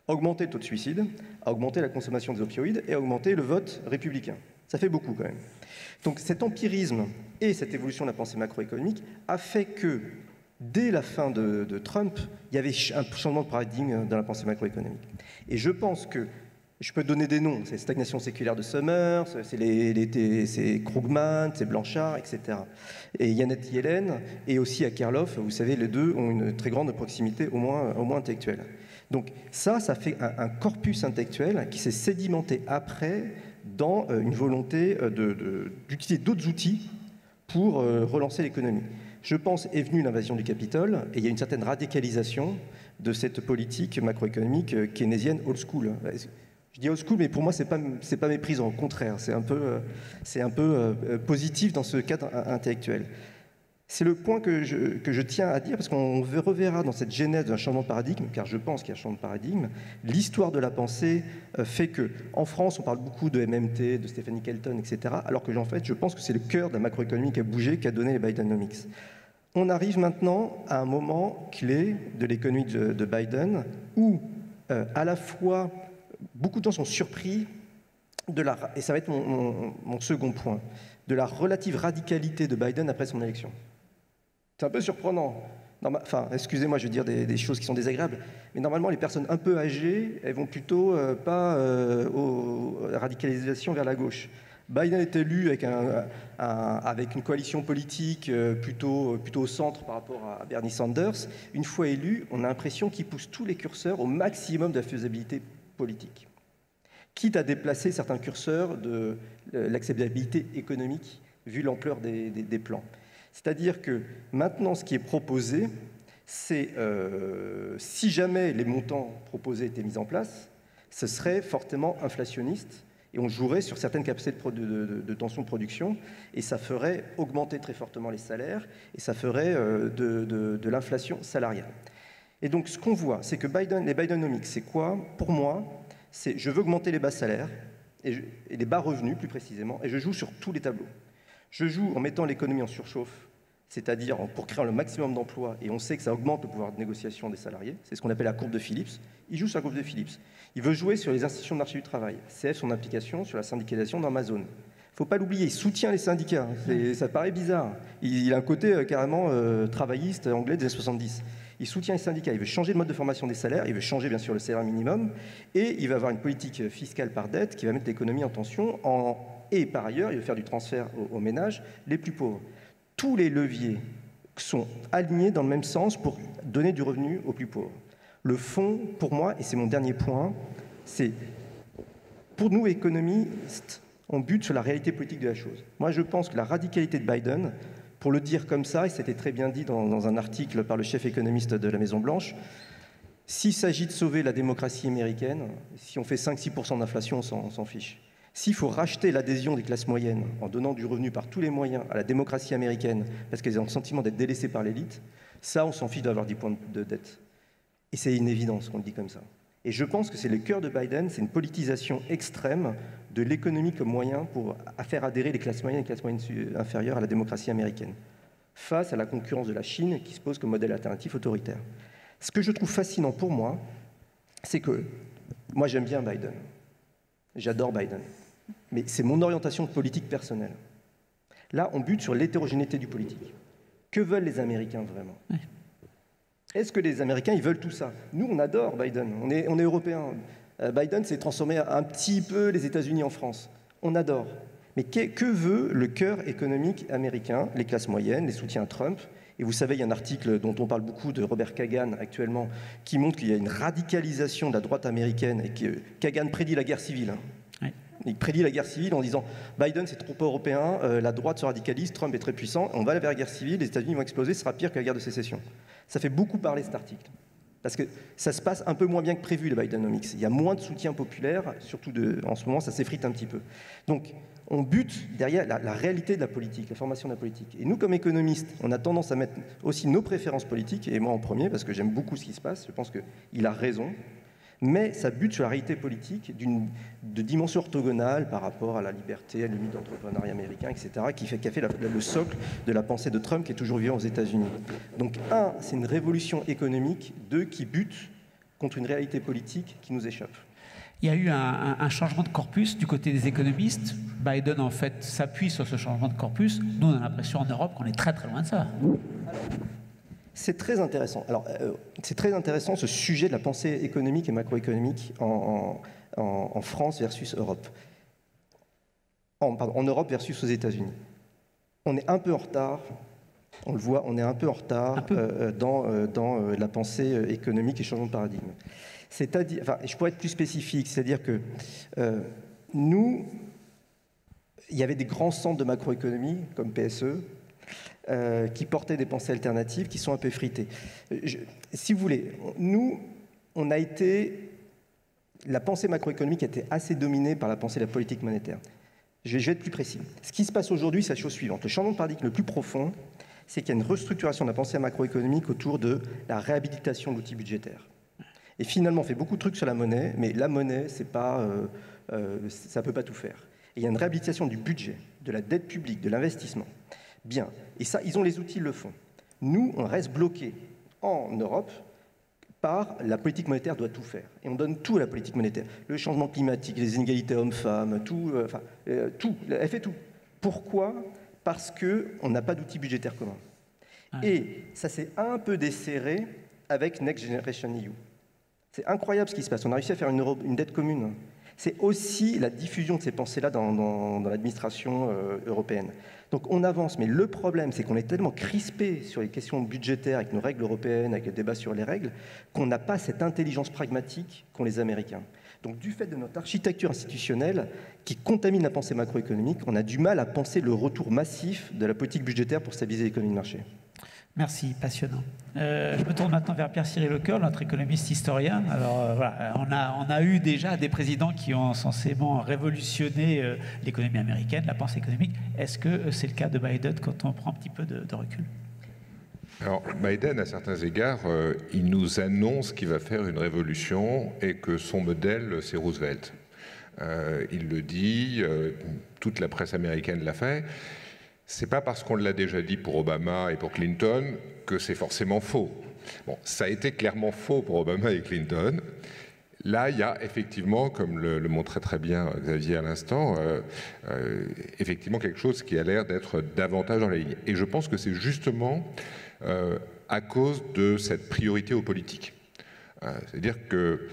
a augmenté le taux de suicide, a augmenté la consommation des opioïdes et a augmenté le vote républicain. Ça fait beaucoup quand même. Donc cet empirisme et cette évolution de la pensée macroéconomique a fait que dès la fin de Trump, il y avait un changement de paradigme dans la pensée macroéconomique. Et je pense que, je peux donner des noms, c'est stagnation séculaire de Summers, c'est Krugman, c'est Blanchard, etc. Et Janet Yellen et aussi Akerlof, vous savez, les deux ont une très grande proximité, au moins intellectuelle. Donc ça fait un corpus intellectuel qui s'est sédimenté après dans une volonté d'utiliser d'autres outils pour relancer l'économie. Je pense, est venue l'invasion du Capitole, et il y a une certaine radicalisation de cette politique macroéconomique keynésienne old school. Je dis old school, mais pour moi, c'est pas méprisant, au contraire, c'est un peu positif dans ce cadre intellectuel. C'est le point que je tiens à dire, parce qu'on reverra dans cette genèse d'un changement de paradigme, car je pense qu'il y a un changement de paradigme, l'histoire de la pensée fait que, en France, on parle beaucoup de MMT, de Stephanie Kelton, etc., alors que en fait, je pense que c'est le cœur de la macroéconomie qui a bougé, qui a donné les Bidenomics. On arrive maintenant à un moment clé de l'économie de Biden, où à la fois, beaucoup de gens sont surpris et ça va être mon second point, de la relative radicalité de Biden après son élection. C'est un peu surprenant. Enfin, excusez-moi, je vais dire des choses qui sont désagréables, mais normalement, les personnes un peu âgées, elles vont plutôt pas aux radicalisation vers la gauche. Biden est élu avec une coalition politique plutôt au centre par rapport à Bernie Sanders. Une fois élu, on a l'impression qu'il pousse tous les curseurs au maximum de la faisabilité politique, quitte à déplacer certains curseurs de l'acceptabilité économique, vu l'ampleur des plans. C'est-à-dire que maintenant, ce qui est proposé, c'est si jamais les montants proposés étaient mis en place, ce serait fortement inflationniste et on jouerait sur certaines capacités de tension de production et ça ferait augmenter très fortement les salaires et ça ferait de l'inflation salariale. Et donc, ce qu'on voit, c'est que les Bidenomics, c'est quoi? Pour moi, c'est je veux augmenter les bas salaires et les bas revenus, plus précisément, et je joue sur tous les tableaux. Je joue en mettant l'économie en surchauffe, c'est-à-dire pour créer le maximum d'emplois, et on sait que ça augmente le pouvoir de négociation des salariés, c'est ce qu'on appelle la courbe de Phillips. Il joue sur la courbe de Phillips. Il veut jouer sur les institutions de marché du travail, CF son implication sur la syndicalisation d'Amazon. Il ne faut pas l'oublier, il soutient les syndicats, ça paraît bizarre. Il a un côté carrément travailliste anglais des années 70. Il soutient les syndicats, il veut changer le mode de formation des salaires, il veut changer bien sûr le salaire minimum, et il va avoir une politique fiscale par dette qui va mettre l'économie en tension, et par ailleurs, il veut faire du transfert aux ménages les plus pauvres. Tous les leviers sont alignés dans le même sens pour donner du revenu aux plus pauvres. Le fond, pour moi, et c'est mon dernier point, c'est, pour nous, économistes, on bute sur la réalité politique de la chose. Moi, je pense que la radicalité de Biden, pour le dire comme ça, et c'était très bien dit dans un article par le chef économiste de la Maison-Blanche, s'il s'agit de sauver la démocratie américaine, si on fait 5-6% d'inflation, on s'en fiche. S'il faut racheter l'adhésion des classes moyennes en donnant du revenu par tous les moyens à la démocratie américaine parce qu'elles ont le sentiment d'être délaissées par l'élite, ça, on s'en fiche d'avoir 10 points de dette. Et c'est une évidence qu'on le dit comme ça. Et je pense que c'est le cœur de Biden, c'est une politisation extrême de l'économie comme moyen à faire adhérer les classes moyennes et les classes moyennes inférieures à la démocratie américaine, face à la concurrence de la Chine qui se pose comme modèle alternatif autoritaire. Ce que je trouve fascinant pour moi, c'est que moi j'aime bien Biden, j'adore Biden, mais c'est mon orientation politique personnelle. Là, on bute sur l'hétérogénéité du politique. Que veulent les Américains vraiment ? Est-ce que les Américains, ils veulent tout ça? Nous, on adore Biden, on est Européens. Biden s'est transformé un petit peu les États-Unis en France. On adore. Mais que veut le cœur économique américain, les classes moyennes, les soutiens à Trump? Et vous savez, il y a un article dont on parle beaucoup de Robert Kagan actuellement, qui montre qu'il y a une radicalisation de la droite américaine et que Kagan prédit la guerre civile. Oui. Il prédit la guerre civile en disant Biden c'est trop européen, la droite se radicalise, Trump est très puissant, on va vers la guerre civile, les États-Unis vont exploser, ce sera pire que la guerre de sécession. Ça fait beaucoup parler cet article. Parce que ça se passe un peu moins bien que prévu, le Bidenomics. Il y a moins de soutien populaire, surtout en ce moment, ça s'effrite un petit peu. Donc, on bute derrière la réalité de la politique, la formation de la politique. Et nous, comme économistes, on a tendance à mettre aussi nos préférences politiques, et moi en premier, parce que j'aime beaucoup ce qui se passe, je pense qu'il a raison, mais ça bute sur la réalité politique de dimension orthogonale par rapport à la liberté, à la limite d'entrepreneuriat américain, etc., qui a fait le socle de la pensée de Trump qui est toujours vivant aux États-Unis. Donc, un, c'est une révolution économique, deux, qui bute contre une réalité politique qui nous échappe. Il y a eu un changement de corpus du côté des économistes. Biden, en fait, s'appuie sur ce changement de corpus. Nous, on a l'impression en Europe qu'on est très très loin de ça. C'est très intéressant. Alors, c'est très intéressant ce sujet de la pensée économique et macroéconomique en France versus Europe. En Europe versus aux États-Unis. On est un peu en retard, on le voit, on est un peu en retard dans la pensée économique et changement de paradigme. C'est-à-dire, enfin, je pourrais être plus spécifique, c'est-à-dire que nous, il y avait des grands centres de macroéconomie, comme PSE, qui portaient des pensées alternatives qui sont un peu effritées. Si vous voulez, nous, on a été... La pensée macroéconomique a été assez dominée par la pensée de la politique monétaire. Je vais être plus précis. Ce qui se passe aujourd'hui, c'est la chose suivante. Le changement de paradigme le plus profond, c'est qu'il y a une restructuration de la pensée macroéconomique autour de la réhabilitation de l'outil budgétaire. Et finalement, on fait beaucoup de trucs sur la monnaie, mais la monnaie, c'est pas, ça ne peut pas tout faire. Et il y a une réhabilitation du budget, de la dette publique, de l'investissement. Bien. Et ça, ils ont les outils, ils le font. Nous, on reste bloqués en Europe par la politique monétaire doit tout faire. Et on donne tout à la politique monétaire. Le changement climatique, les inégalités hommes-femmes, tout, tout. Elle fait tout. Pourquoi ? Parce qu'on n'a pas d'outils budgétaires communs. Et ça s'est un peu desserré avec Next Generation EU. C'est incroyable ce qui se passe. On a réussi à faire une dette commune. C'est aussi la diffusion de ces pensées-là dans l'administration européenne. Donc on avance, mais le problème, c'est qu'on est tellement crispé sur les questions budgétaires avec nos règles européennes, avec les débats sur les règles, qu'on n'a pas cette intelligence pragmatique qu'ont les Américains. Donc du fait de notre architecture institutionnelle qui contamine la pensée macroéconomique, on a du mal à penser le retour massif de la politique budgétaire pour stabiliser l'économie de marché. Merci, passionnant. Je me tourne maintenant vers Pierre-Cyril Lecœur, notre économiste historien. Alors voilà, on a eu déjà des présidents qui ont censément révolutionné l'économie américaine, la pensée économique. Est-ce que c'est le cas de Biden quand on prend un petit peu de recul ? Alors Biden, à certains égards, il nous annonce qu'il va faire une révolution et que son modèle, c'est Roosevelt. Il le dit, toute la presse américaine l'a fait. C'est pas parce qu'on l'a déjà dit pour Obama et pour Clinton que c'est forcément faux. Bon, ça a été clairement faux pour Obama et Clinton. Là, il y a effectivement, comme le montrait très bien Xavier à l'instant, effectivement quelque chose qui a l'air d'être davantage dans la ligne. Et je pense que c'est justement à cause de cette priorité aux politiques. C'est-à-dire que,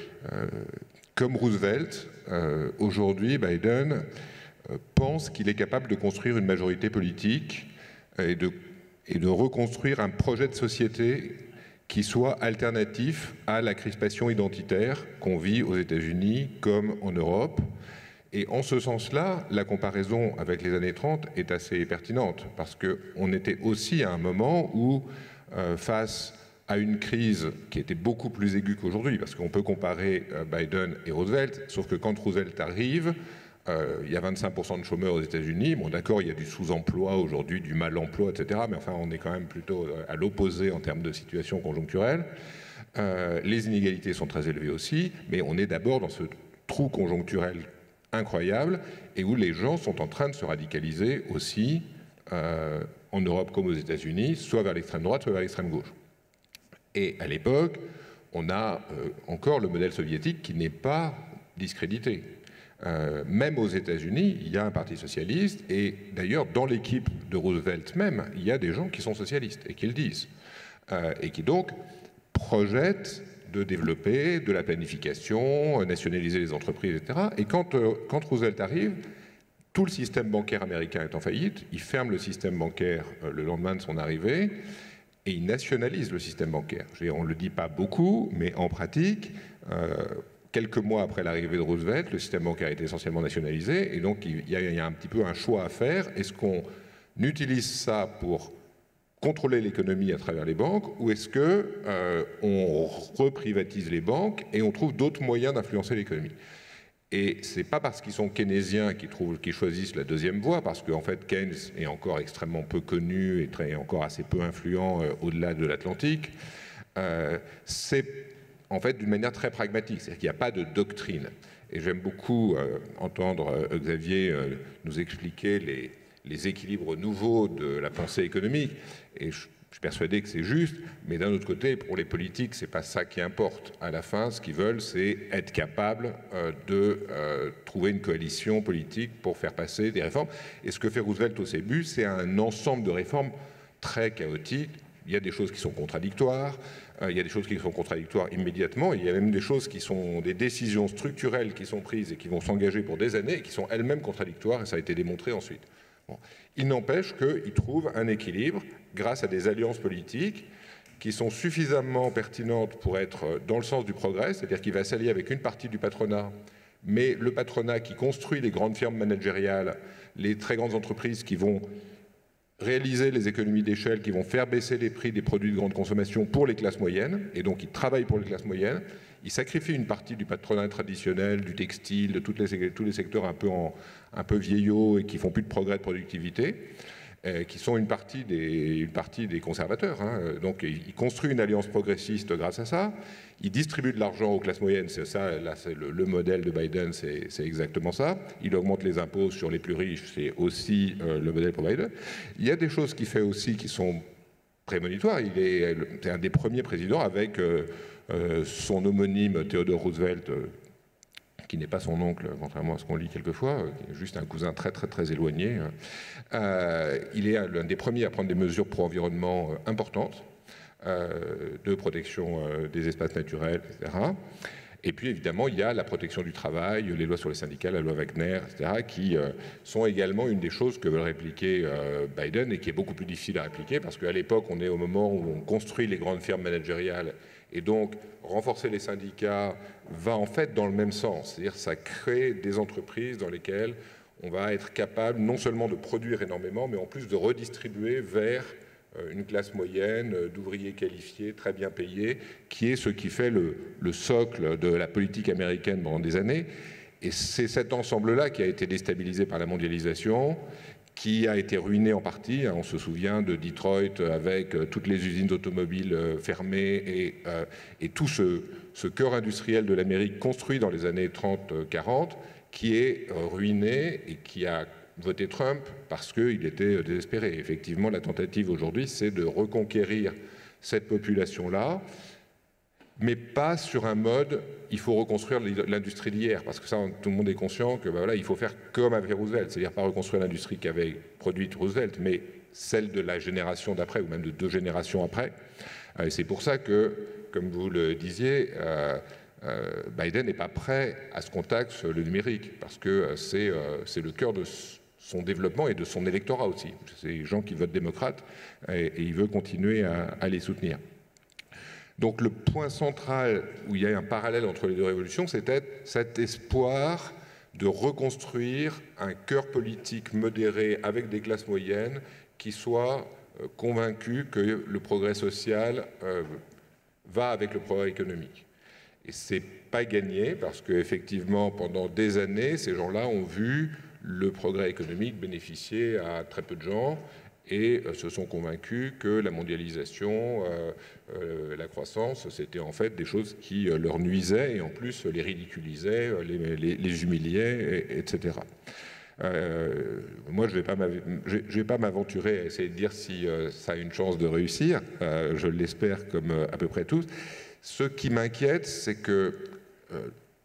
comme Roosevelt, aujourd'hui, Biden pense qu'il est capable de construire une majorité politique et de reconstruire un projet de société qui soit alternatif à la crispation identitaire qu'on vit aux États-Unis comme en Europe. Et en ce sens-là, la comparaison avec les années 30 est assez pertinente, parce qu'on était aussi à un moment où, face à une crise qui était beaucoup plus aiguë qu'aujourd'hui, parce qu'on peut comparer Biden et Roosevelt, sauf que quand Roosevelt arrive, il y a 25% de chômeurs aux États-Unis. Bon, d'accord, il y a du sous-emploi aujourd'hui, du mal-emploi, etc. Mais enfin, on est quand même plutôt à l'opposé en termes de situation conjoncturelle. Les inégalités sont très élevées aussi, mais on est d'abord dans ce trou conjoncturel incroyable et où les gens sont en train de se radicaliser aussi en Europe comme aux États-Unis, soit vers l'extrême droite, soit vers l'extrême gauche. Et à l'époque, on a encore le modèle soviétique qui n'est pas discrédité. Même aux États-Unis, il y a un parti socialiste, et d'ailleurs, dans l'équipe de Roosevelt même, il y a des gens qui sont socialistes et qui le disent, et qui donc projettent de développer de la planification, nationaliser les entreprises, etc. Et quand Roosevelt arrive, tout le système bancaire américain est en faillite, il ferme le système bancaire le lendemain de son arrivée, et il nationalise le système bancaire. On ne le dit pas beaucoup, mais en pratique, quelques mois après l'arrivée de Roosevelt, le système bancaire est essentiellement nationalisé, et donc il y a un petit peu un choix à faire. Est-ce qu'on utilise ça pour contrôler l'économie à travers les banques, ou est-ce qu'on reprivatise les banques et on trouve d'autres moyens d'influencer l'économie? Et ce n'est pas parce qu'ils sont keynésiens qu'ils choisissent la deuxième voie, parce qu'en fait Keynes est encore extrêmement peu connu et encore assez peu influent au-delà de l'Atlantique. C'est en fait d'une manière très pragmatique, c'est-à-dire qu'il n'y a pas de doctrine. Et j'aime beaucoup entendre Xavier nous expliquer les équilibres nouveaux de la pensée économique, et je suis persuadé que c'est juste, mais d'un autre côté, pour les politiques, c'est pas ça qui importe. À la fin, ce qu'ils veulent, c'est être capable de trouver une coalition politique pour faire passer des réformes. Et ce que fait Roosevelt au début, c'est un ensemble de réformes très chaotiques. Il y a des choses qui sont contradictoires, il y a des choses qui sont contradictoires immédiatement, et il y a même des choses qui sont des décisions structurelles qui sont prises et qui vont s'engager pour des années et qui sont elles-mêmes contradictoires, et ça a été démontré ensuite. Bon. Il n'empêche qu'il trouve un équilibre grâce à des alliances politiques qui sont suffisamment pertinentes pour être dans le sens du progrès, c'est-à-dire qu'il va s'allier avec une partie du patronat, mais le patronat qui construit les grandes firmes managériales, les très grandes entreprises qui vont réaliser les économies d'échelle, qui vont faire baisser les prix des produits de grande consommation pour les classes moyennes, et donc il travaille pour les classes moyennes. Il sacrifie une partie du patronat traditionnel, du textile, de tous les secteurs un peu vieillots et qui font plus de progrès de productivité, qui sont une partie des conservateurs. Hein. Donc il construit une alliance progressiste grâce à ça. Il distribue de l'argent aux classes moyennes, c'est ça, là c'est le modèle de Biden, c'est exactement ça. Il augmente les impôts sur les plus riches, c'est aussi le modèle pour Biden. Il y a des choses qu'il fait aussi qui sont prémonitoires. C'est un des premiers présidents avec son homonyme Theodore Roosevelt, qui n'est pas son oncle, contrairement à ce qu'on lit quelquefois, qui est juste un cousin très très très éloigné. Il est l'un des premiers à prendre des mesures pro-environnement importantes, de protection des espaces naturels, etc. Et puis évidemment, il y a la protection du travail, les lois sur les syndicats, la loi Wagner, etc., qui sont également une des choses que veut répliquer Biden et qui est beaucoup plus difficile à répliquer parce qu'à l'époque, on est au moment où on construit les grandes firmes managériales et donc renforcer les syndicats va en fait dans le même sens. C'est-à-dire ça crée des entreprises dans lesquelles on va être capable non seulement de produire énormément, mais en plus de redistribuer vers une classe moyenne d'ouvriers qualifiés, très bien payés, qui est ce qui fait le socle de la politique américaine pendant des années. Et c'est cet ensemble-là qui a été déstabilisé par la mondialisation, qui a été ruiné en partie. On se souvient de Detroit avec toutes les usines automobiles fermées et tout ce cœur industriel de l'Amérique construit dans les années 30-40 qui est ruiné et qui a voté Trump parce qu'il était désespéré. Effectivement, la tentative aujourd'hui, c'est de reconquérir cette population-là, mais pas sur un mode il faut reconstruire l'industrie d'hier, parce que ça, tout le monde est conscient que voilà, il faut faire comme avec Roosevelt, c'est-à-dire pas reconstruire l'industrie qu'avait produite Roosevelt, mais celle de la génération d'après, ou même de 2 générations après. Et c'est pour ça que, comme vous le disiez, Biden n'est pas prêt à ce qu'on taxe le numérique, parce que c'est le cœur de son développement et de son électorat aussi. C'est les gens qui votent démocrate et il veut continuer à les soutenir. Donc le point central où il y a un parallèle entre les deux révolutions, c'était cet espoir de reconstruire un cœur politique modéré avec des classes moyennes qui soient convaincus que le progrès social va avec le progrès économique. Et c'est pas gagné parce qu'effectivement, pendant des années, ces gens-là ont vu le progrès économique bénéficier à très peu de gens et se sont convaincus que la mondialisation, la croissance, c'était en fait des choses qui leur nuisaient et en plus les ridiculisaient, les humiliaient, etc. Moi, je ne vais pas m'aventurer à essayer de dire si ça a une chance de réussir. Je l'espère comme à peu près tous. Ce qui m'inquiète, c'est que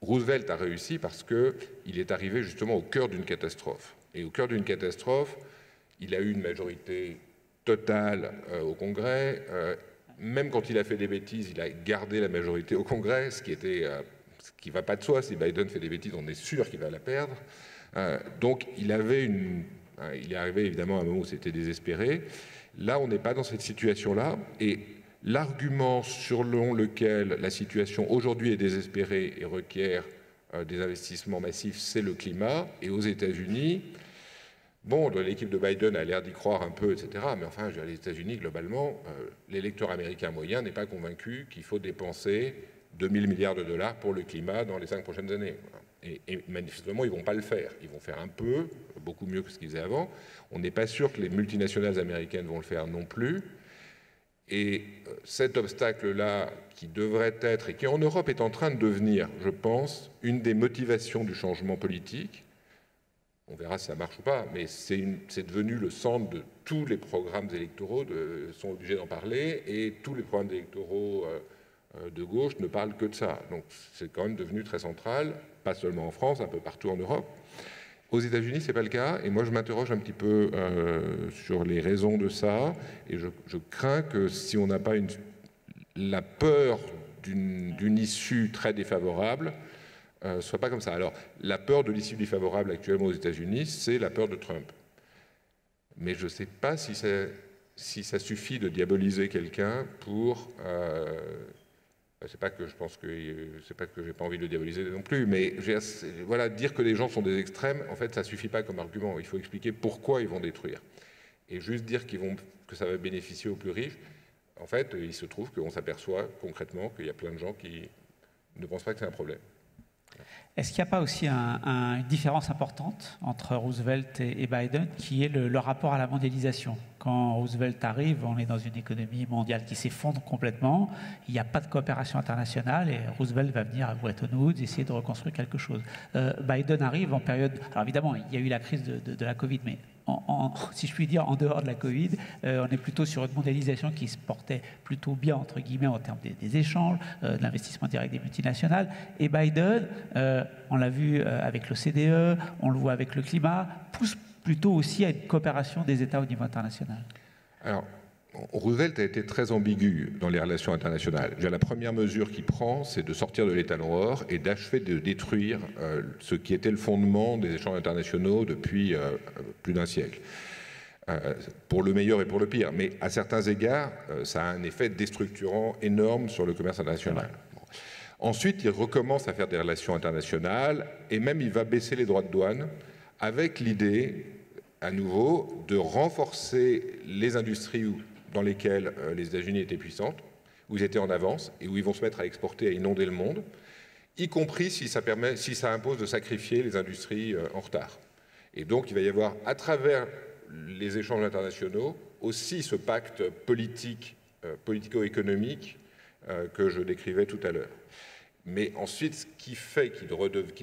Roosevelt a réussi parce qu'il est arrivé justement au cœur d'une catastrophe. Et au cœur d'une catastrophe, il a eu une majorité totale au Congrès. Même quand il a fait des bêtises, il a gardé la majorité au Congrès, ce qui ne va pas de soi. Si Biden fait des bêtises, on est sûr qu'il va la perdre. Donc il est arrivé évidemment à un moment où c'était désespéré. Là, on n'est pas dans cette situation-là. Et l'argument selon lequel la situation aujourd'hui est désespérée et requiert des investissements massifs, c'est le climat. Et aux États-Unis, bon, l'équipe de Biden a l'air d'y croire un peu, etc. Mais enfin, les États-Unis, globalement, l'électeur américain moyen n'est pas convaincu qu'il faut dépenser 2000 milliards de dollars pour le climat dans les 5 prochaines années. Et manifestement, ils ne vont pas le faire. Ils vont faire un peu, beaucoup mieux que ce qu'ils faisaient avant. On n'est pas sûr que les multinationales américaines vont le faire non plus. Et cet obstacle-là, qui devrait être, et qui en Europe est en train de devenir, je pense, une des motivations du changement politique, on verra si ça marche ou pas, mais c'est devenu le centre de tous les programmes électoraux, sont obligés d'en parler, et tous les programmes électoraux de gauche ne parlent que de ça. Donc c'est quand même devenu très central, pas seulement en France, un peu partout en Europe. Aux États-Unis, ce n'est pas le cas, et moi je m'interroge un petit peu sur les raisons de ça, et je crains que si on n'a pas la peur d'une issue très défavorable, soit pas comme ça. Alors, la peur de l'issue défavorable actuellement aux États-Unis, c'est la peur de Trump. Mais je ne sais pas si ça suffit de diaboliser quelqu'un pour... c'est pas que je pense que c'est pas que j'ai pas envie de le diaboliser non plus, mais voilà, dire que les gens sont des extrêmes, en fait, ça suffit pas comme argument. Il faut expliquer pourquoi ils vont détruire. Et juste dire que ça va bénéficier aux plus riches, en fait, il se trouve qu'on s'aperçoit concrètement qu'il y a plein de gens qui ne pensent pas que c'est un problème. Est-ce qu'il n'y a pas aussi une différence importante entre Roosevelt et Biden, qui est le rapport à la mondialisation? Quand Roosevelt arrive, on est dans une économie mondiale qui s'effondre complètement, il n'y a pas de coopération internationale, et Roosevelt va venir à Bretton Woods essayer de reconstruire quelque chose. Biden arrive en période... Alors évidemment, il y a eu la crise de la Covid, mais si je puis dire, en dehors de la Covid, on est plutôt sur une mondialisation qui se portait plutôt bien, entre guillemets, en termes des échanges, de l'investissement direct des multinationales. Et Biden, on l'a vu avec l'OCDE, on le voit avec le climat, pousse plutôt aussi à une coopération des États au niveau international. Alors, Roosevelt a été très ambigu dans les relations internationales. La première mesure qu'il prend, c'est de sortir de l'étalon or et d'achever de détruire ce qui était le fondement des échanges internationaux depuis plus d'un siècle. Pour le meilleur et pour le pire. Mais à certains égards, ça a un effet déstructurant énorme sur le commerce international. Bon. Ensuite, il recommence à faire des relations internationales et même il va baisser les droits de douane avec l'idée, à nouveau, de renforcer les industries dans lesquelles les États-Unis étaient puissantes, où ils étaient en avance et où ils vont se mettre à exporter, à inonder le monde, y compris si ça impose de sacrifier les industries en retard. Et donc, il va y avoir, à travers les échanges internationaux, aussi ce pacte politico-économique que je décrivais tout à l'heure. Mais ensuite, ce qui fait qu'il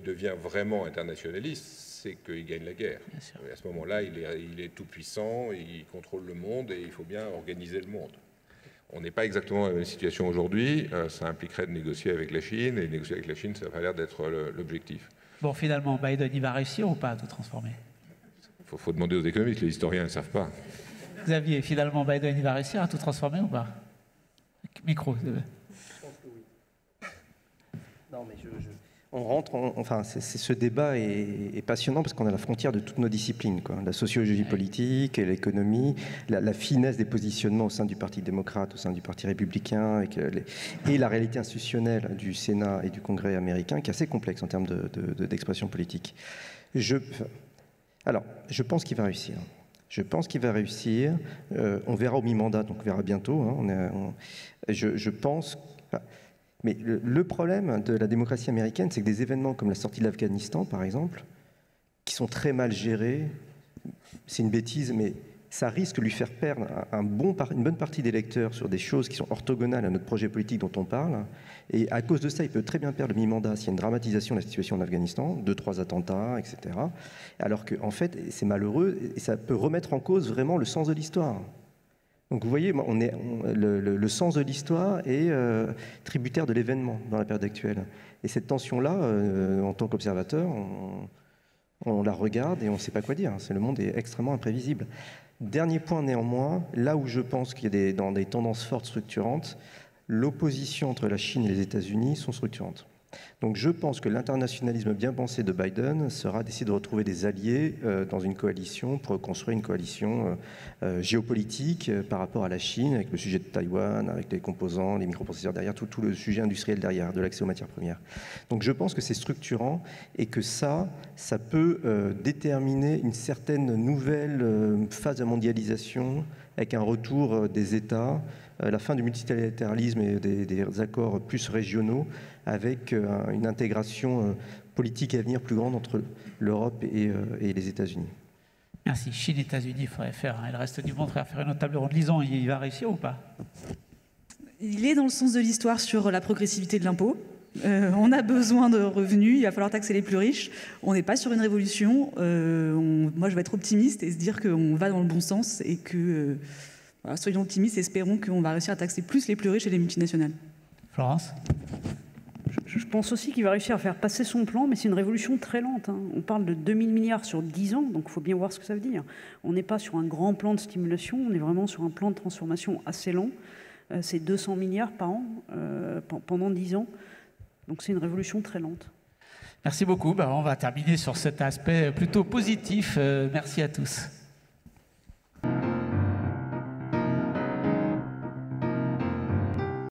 devient vraiment internationaliste, c'est qu'il gagne la guerre. Et à ce moment-là, il est tout puissant, il contrôle le monde et il faut bien organiser le monde. On n'est pas exactement dans la même situation aujourd'hui. Ça impliquerait de négocier avec la Chine, et négocier avec la Chine, ça n'a pas l'air d'être l'objectif. Bon, finalement, Biden, il va réussir ou pas à tout transformer? Il faut demander aux économistes, les historiens ne savent pas. Xavier, finalement, Biden, il va réussir à tout transformer ou pas? Micro. Je pense que oui. Non, mais on rentre, enfin, ce débat est passionnant parce qu'on est à la frontière de toutes nos disciplines, quoi. La sociologie politique, l'économie, la finesse des positionnements au sein du Parti démocrate, au sein du Parti républicain, et la réalité institutionnelle du Sénat et du Congrès américain, qui est assez complexe en termes d'expression politique. Alors, je pense qu'il va réussir. Je pense qu'il va réussir. On verra au mi-mandat, donc on verra bientôt. Hein. Je pense... Mais le problème de la démocratie américaine, c'est que des événements comme la sortie de l'Afghanistan, par exemple, qui sont très mal gérés, c'est une bêtise, mais ça risque de lui faire perdre une bonne partie des lecteurs sur des choses qui sont orthogonales à notre projet politique dont on parle. Et à cause de ça, il peut très bien perdre le mi-mandat s'il y a une dramatisation de la situation en Afghanistan, 2-3 attentats, etc. Alors qu'en fait, c'est malheureux et ça peut remettre en cause vraiment le sens de l'histoire. Donc vous voyez, le sens de l'histoire est tributaire de l'événement dans la période actuelle. Et cette tension-là, en tant qu'observateur, on la regarde et on ne sait pas quoi dire. Le monde est extrêmement imprévisible. Dernier point néanmoins, là où je pense qu'il y a dans des tendances fortes structurantes, l'opposition entre la Chine et les États-Unis sont structurantes. Donc je pense que l'internationalisme bien pensé de Biden sera d'essayer de retrouver des alliés dans une coalition pour construire une coalition géopolitique par rapport à la Chine, avec le sujet de Taïwan, avec les composants, les microprocesseurs derrière, tout le sujet industriel derrière, de l'accès aux matières premières. Donc je pense que c'est structurant et que ça peut déterminer une certaine nouvelle phase de mondialisation avec un retour des États, la fin du multilatéralisme et des accords plus régionaux, avec une intégration politique à venir plus grande entre l'Europe et les États-Unis. Merci. Chine, États-Unis, il faudrait faire, et le reste du monde, il faudrait faire une table ronde. Lison, il va réussir ou pas? Il est dans le sens de l'histoire sur la progressivité de l'impôt. On a besoin de revenus, il va falloir taxer les plus riches. On n'est pas sur une révolution. Moi, je vais être optimiste et se dire qu'on va dans le bon sens et que, voilà, soyons optimistes et espérons qu'on va réussir à taxer plus les plus riches et les multinationales. Florence? Je pense aussi qu'il va réussir à faire passer son plan, mais c'est une révolution très lente. On parle de 2000 milliards sur 10 ans, donc il faut bien voir ce que ça veut dire. On n'est pas sur un grand plan de stimulation, on est vraiment sur un plan de transformation assez lent. C'est 200 milliards par an pendant 10 ans. Donc c'est une révolution très lente. Merci beaucoup. On va terminer sur cet aspect plutôt positif. Merci à tous.